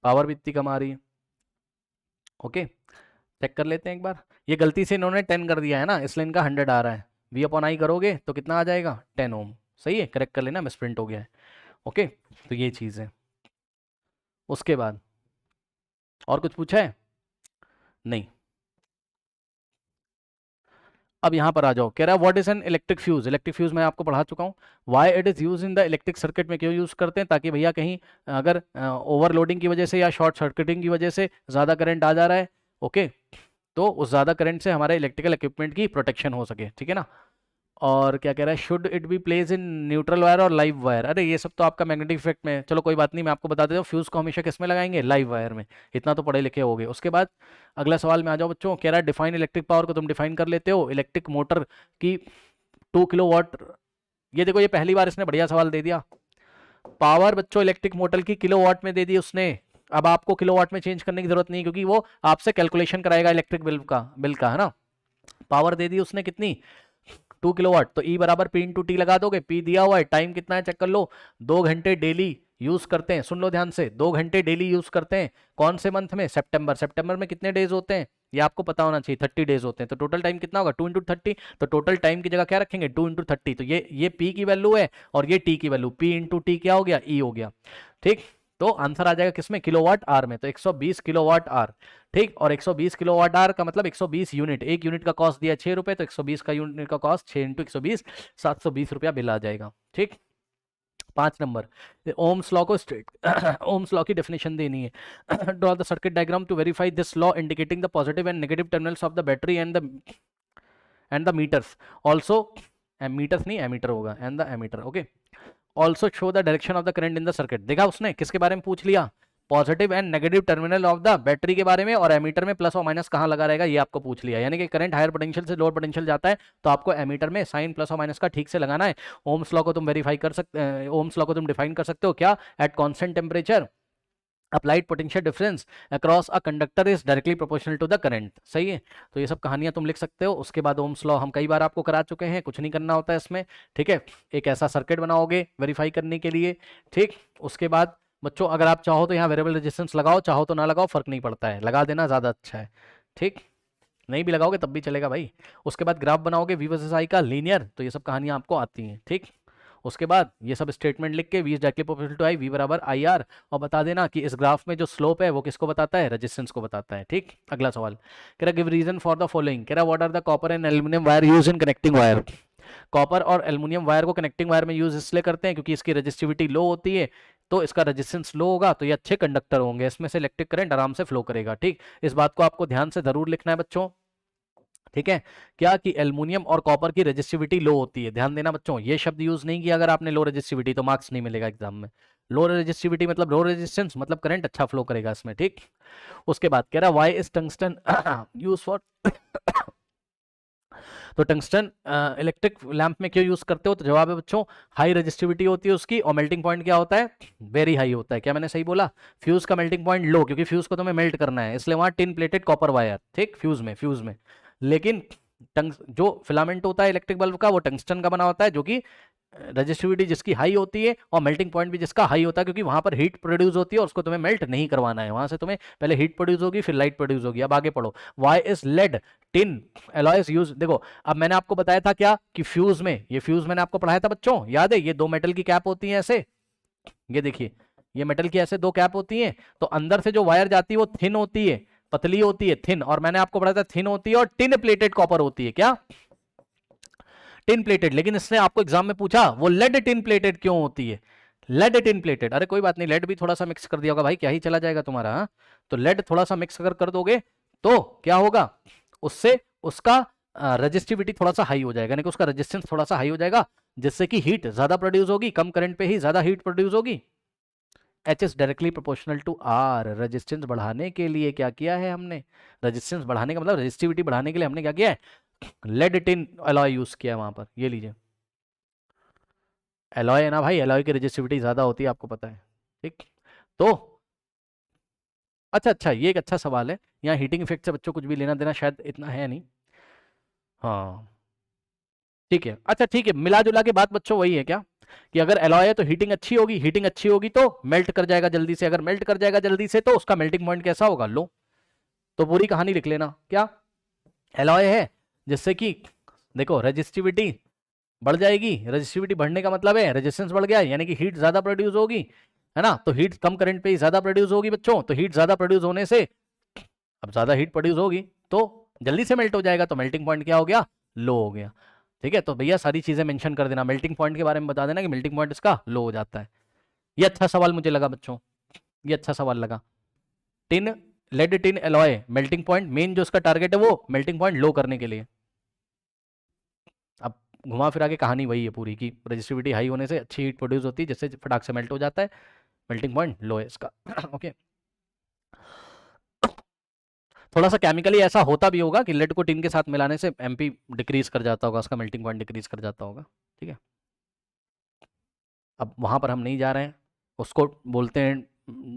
पावर भी इतनी कम आ रही है। ओके, चेक कर लेते हैं एक बार। ये गलती से इन्होंने 10 कर दिया है ना, इसलिए इनका 100 आ रहा है। V/I करोगे तो कितना आ जाएगा? 10 ओम। सही है, करेक्ट कर लेना, मिसप्रिंट हो गया है। ओके, तो ये चीज़ है। उसके बाद और कुछ पूछा है? नहीं। अब यहाँ पर आ जाओ, कह रहा है what is an electric fuse. Electric fuse मैं आपको पढ़ा चुका हूँ। Why it is use in the electric circuit में क्यों यूज करते हैं? ताकि भैया कहीं अगर ओवरलोडिंग की वजह से या शॉर्ट सर्किटिंग की वजह से ज़्यादा करंट आ जा रहा है, ओके, तो उस ज़्यादा करंट से हमारे इलेक्ट्रिकल इक्विपमेंट की प्रोटेक्शन हो सके। ठीक है ना? और क्या कह रहा है? Should it be place in neutral wire और लाइव वायर। अरे ये सब तो आपका मैग्नेटिक इफेक्ट में है। चलो कोई बात नहीं, मैं आपको बता देता हूँ, फ्यूज को हमेशा किस में लगाएंगे? लाइव वायर में। इतना तो पढ़े लिखे होगे। उसके बाद अगला सवाल में आ जाओ बच्चों। कह रहा है डिफाइन इलेक्ट्रिक पावर को तुम डिफाइन कर लेते हो इलेक्ट्रिक मोटर की 2 किलोवाट। ये देखो, ये पहली बार इसने बढ़िया सवाल दे दिया। पावर बच्चों इलेक्ट्रिक मोटर की किलोवाट में दे दी उसने। अब आपको किलोवाट में चेंज करने की जरूरत नहीं, क्योंकि वो आपसे कैलकुलेशन कराएगा इलेक्ट्रिक बिल का, है ना? पावर दे दी उसने कितनी? 2 किलोवाट। तो E बराबर P × T लगा दोगे। P दिया हुआ है, टाइम कितना है चेक कर लो। 2 घंटे डेली यूज करते हैं। सुन लो ध्यान से, 2 घंटे डेली यूज करते हैं। कौन से मंथ में? सितंबर। सितंबर में कितने डेज होते हैं? ये आपको पता होना चाहिए, 30 डेज होते हैं। तो टोटल टाइम कितना होगा? 2 × 30। तो टोटल टाइम की जगह क्या रखेंगे? 2 × 30। तो ये P की वैल्यू है और ये T की वैल्यू। P × T क्या हो गया? E हो गया। ठीक, तो आंसर आ जाएगा किसमें? किलोवाट आर में। तो 120 किलोवाट आर। ठीक, और 120 किलोवाट आर का मतलब 120 यूनिट। एक यूनिट का कॉस्ट दिया 6 रुपए, तो 120 का यूनिट का कॉस्ट 6 × 120, 720 रुपया बिल आ जाएगा। ठीक, 5 नंबर, ओम्स लॉ को स्ट्रेट ओम्स लॉ की डेफिनेशन देनी है। Draw the circuit diagram to verify this law indicating the positive and negative terminals of the battery and the meters also. Meters नहीं, ammeter होगा, and the ammeter. Okay, also show the direction of the current in the circuit. देखा उसने किसके बारे में पूछ लिया? Positive and negative terminal of the battery के बारे में, और एमीटर में प्लस और माइनस कहाँ लगा रहेगा ये आपको पूछ लिया। यानी कि करंट हायर पोटेंशियल से लोअर पोटेंशियल जाता है तो आपको एमीटर में साइन प्लस और माइनस का ठीक से लगाना है। ओम्स लॉ को तुम वेरीफाई कर सकते, ओम्स लॉ को तुम डिफाइन कर सकते हो क्या, at constant temperature applied potential difference across a conductor is directly proportional to the current. सही है, तो ये सब कहानियां तुम लिख सकते हो। उसके बाद ओम्स लॉ हम कई बार आपको करा चुके हैं, कुछ नहीं करना होता है इसमें, ठीक है। एक ऐसा सर्किट बनाओगे वेरीफाई करने के लिए, ठीक। उसके बाद बच्चों अगर आप चाहो तो यहाँ वेरिएबल रेजिस्टेंस लगाओ, चाहो तो ना लगाओ, फर्क नहीं पड़ता है, लगा देना ज़्यादा अच्छा है, ठीक। नहीं भी लगाओगे तब भी चलेगा भाई। उसके बाद ग्राफ बनाओगे वी वर्सेस आई का लीनियर, तो ये सब कहानियां आपको आती हैं, ठीक। उसके बाद ये सब स्टेटमेंट लिख के V is directly proportional to I, V बराबर आई आर, और बता देना कि इस ग्राफ में जो स्लोप है वो किसको बताता है, रेजिस्टेंस को बताता है, ठीक। अगला सवाल कह रहा give reason for the following, कह रहा what are the copper and aluminium wire use in connecting wire. Copper और एल्युमिनियम वायर को कनेक्टिंग वायर में यूज इसलिए करते हैं क्योंकि इसकी रेजिस्टिविटी लो होती है, तो इसका रेजिस्टेंस लो होगा तो ये अच्छे कंडक्टर होंगे, इसमें से इलेक्ट्रिक करंट आराम से फ्लो करेगा, ठीक। इस बात को आपको ध्यान से जरूर लिखना है बच्चों, ठीक है। क्या कि एल्युमिनियम और कॉपर की रेजिस्टिविटी लो होती है, ध्यान देना बच्चों, ये शब्द यूज नहीं किया अगर आपने लो रेजिस्टिविटी तो मार्क्स नहीं मिलेगा एग्जाम में। लो रेजिस्टिविटी मतलब लो रेजिस्टेंस, मतलब करंट अच्छा फ्लो करेगा इसमें, ठीक। उसके बाद कह रहा why is tungsten use for तो टंगस्टन इलेक्ट्रिक लैंप में क्यों यूज करते हो, तो जवाब है बच्चों हाई रेजिस्टिविटी होती है उसकी, और मेल्टिंग पॉइंट क्या होता है, वेरी हाई होता है। क्या मैंने सही बोला, फ्यूज का मेल्टिंग पॉइंट लो, क्योंकि फ्यूज को तुम्हें मेल्ट करना है, इसलिए वहां टिन प्लेटेड कॉपर वायर, ठीक, फ्यूज में। लेकिन जो फिलामेंट होता है इलेक्ट्रिक बल्ब का वो टंगस्टन का बना होता है, जो कि रेजिस्टिविटी जिसकी हाई होती है और मेल्टिंग पॉइंट भी जिसका हाई होता है, क्योंकि वहां पर हीट प्रोड्यूस होती है और उसको तुम्हें मेल्ट नहीं करवाना है, वहां से तुम्हें पहले हीट प्रोड्यूस होगी फिर लाइट प्रोड्यूस होगी। अब आगे पढ़ो, why is lead tin alloys use. देखो अब मैंने आपको बताया था क्या कि फ्यूज में, ये फ्यूज मैंने आपको पढ़ाया था बच्चों, याद है, ये दो मेटल की कैप होती है ऐसे, ये देखिए ये मेटल की ऐसे दो कैप होती है, तो अंदर से जो वायर जाती है वो थिन होती है, पतली होती है, थिन, और मैंने आपको पढ़ाया था थिन होती है और टिन प्लेटेड कॉपर होती है, क्या टिन प्लेटेड। लेकिन इसने आपको एग्जाम में पूछा वो लेड टिन प्लेटेड क्यों होती है, लेड टिन प्लेटेड, अरे कोई बात नहीं, लेड भी थोड़ा सा मिक्स कर दिया होगा भाई, क्या ही चला जाएगा तुम्हारा, हाँ। तो लेड थोड़ा सा मिक्स अगर कर दोगे तो क्या होगा, उससे उसका रेजिस्टिविटी थोड़ा सा हाई हो जाएगा, यानी कि उसका रेजिस्टेंस थोड़ा सा हाई हो जाएगा, जिससे कि हीट ज्यादा प्रोड्यूस होगी, कम करंट पे ही ज्यादा हीट प्रोड्यूस होगी। H is directly proportional to R, resistance बढ़ाने के लिए क्या किया है हमने, रेजिस्टेंस बढ़ाने का मतलब रेजिस्टिविटी बढ़ाने के लिए हमने क्या किया है, लेड टिन अलॉय यूज किया है वहां पर, ये लीजिए एलॉय है ना भाई, एलॉय की रेजिस्टिविटी ज्यादा होती है आपको पता है, ठीक। तो अच्छा ये एक अच्छा सवाल है, यहाँ हीटिंग इफेक्ट से बच्चों कुछ भी लेना देना शायद इतना है नहीं, हाँ ठीक है। अच्छा ठीक है, मिला जुला के बात बच्चों वही है क्या कि अगर एलॉय है तो हीटिंग अच्छी होगी, हीटिंग अच्छी होगी तो मेल्ट कर जाएगा जल्दी से, अगर मेल्ट कर जाएगा जल्दी से तो उसका मेल्टिंग पॉइंट कैसा होगा, लो। तो पूरी कहानी लिख लेना, क्या एलॉय है जिससे कि देखो रेजिस्टिविटी बढ़ जाएगी, रेजिस्टिविटी बढ़ने का मतलब है रेजिस्टेंस बढ़ गया, यानी कि हीट ज्यादा प्रोड्यूस होगी, है ना, तो हीट कम करंट पे ही ज्यादा प्रोड्यूस होगी बच्चों, तो हीट ज्यादा प्रोड्यूस होने से अब ज्यादा हीट प्रोड्यूस होगी तो जल्दी से मेल्ट हो जाएगा, तो मेल्टिंग पॉइंट क्या हो गया, लो हो गया, ठीक है। तो भैया सारी चीजें मेंशन कर देना, मेल्टिंग पॉइंट के बारे में बता देना कि मेल्टिंग पॉइंट इसका लो हो जाता है। ये अच्छा सवाल मुझे लगा बच्चों, ये अच्छा सवाल लगा। Tin lead tin alloy melting point, main जो उसका टारगेट है वो मेल्टिंग पॉइंट लो करने के लिए। अब घुमा फिरा के कहानी वही है पूरी की, रेजिस्टिविटी हाई होने से अच्छी हीट प्रोड्यूस होती है जिससे फटाक से मेल्ट हो जाता है, मेल्टिंग पॉइंट लो है इसका ओके। थोड़ा सा केमिकली ऐसा होता भी होगा कि लेड को टिन के साथ मिलाने से एमपी डिक्रीज कर जाता होगा, उसका मेल्टिंग पॉइंट डिक्रीज कर जाता होगा, ठीक है। अब वहां पर हम नहीं जा रहे हैं, उसको बोलते हैं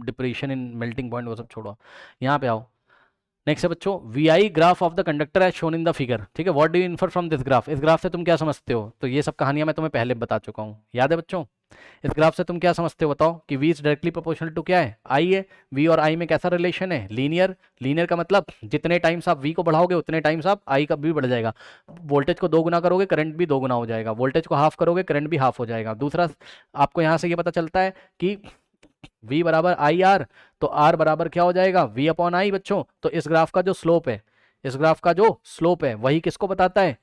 डिप्रेशन इन मेल्टिंग पॉइंट, वो सब छोड़ो, यहाँ पे आओ। नेक्स्ट है बच्चों V I graph of the conductor as shown in the figure, ठीक है। What do you infer from this graph, इस ग्राफ से तुम क्या समझते हो, तो ये सब कहानियां मैं तुम्हें पहले बता चुका हूँ, याद है बच्चों। इस ग्राफ से तुम क्या समझते हो बताओ, कि v is directly proportional to क्या है, i है, v और i में कैसा रिलेशन है, लीनियर, लीनियर का मतलब जितने टाइम्स आप v को बढ़ाओगे उतने टाइम्स आप i का भी बढ़ जाएगा, वोल्टेज को 2 गुना करोगे करंट भी 2 गुना हो जाएगा, वोल्टेज को हाफ करोगे करंट भी हाफ हो जाएगा। दूसरा आपको यहाँ से ये पता चलता है कि v बराबर आई आर, तो r बराबर क्या हो जाएगा v अपॉन आई बच्चों। तो इस ग्राफ का जो स्लोप है, इस ग्राफ का जो स्लोप है वही किसको बताता है,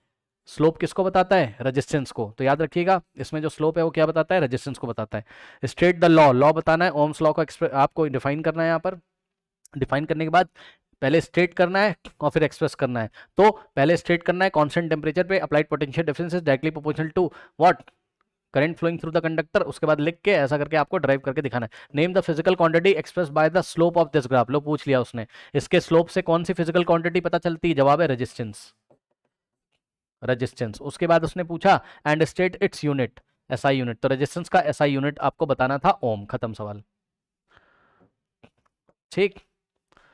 स्लोप किसको बताता है, रेजिस्टेंस को। तो याद रखिएगा इसमें जो स्लोप है वो क्या बताता है, रेजिस्टेंस को बताता है। स्टेट द लॉ, लॉ बताना है, ओम्स लॉ को आपको डिफाइन करना है, यहाँ पर डिफाइन करने के बाद पहले स्टेट करना है और फिर एक्सप्रेस करना है। तो पहले स्टेट करना है कांस्टेंट टेम्परेचर पे applied potential difference is directly proportional to what, current flowing through the conductor, उसके बाद लिख के ऐसा करके आपको ड्राइव करके दिखाना है। Name the physical quantity express by the slope of this graph. लो पूछ लिया उसने, इसके स्लोप से कौन सी फिजिकल क्वांटिटी पता चलती है? जवाब है रेजिस्टेंस, रेजिस्टेंस। उसके बाद उसने पूछा and state its unit, SI unit. तो रेजिस्टेंस का एसआई यूनिट आपको बताना था ओम। खत्म सवाल। ठीक।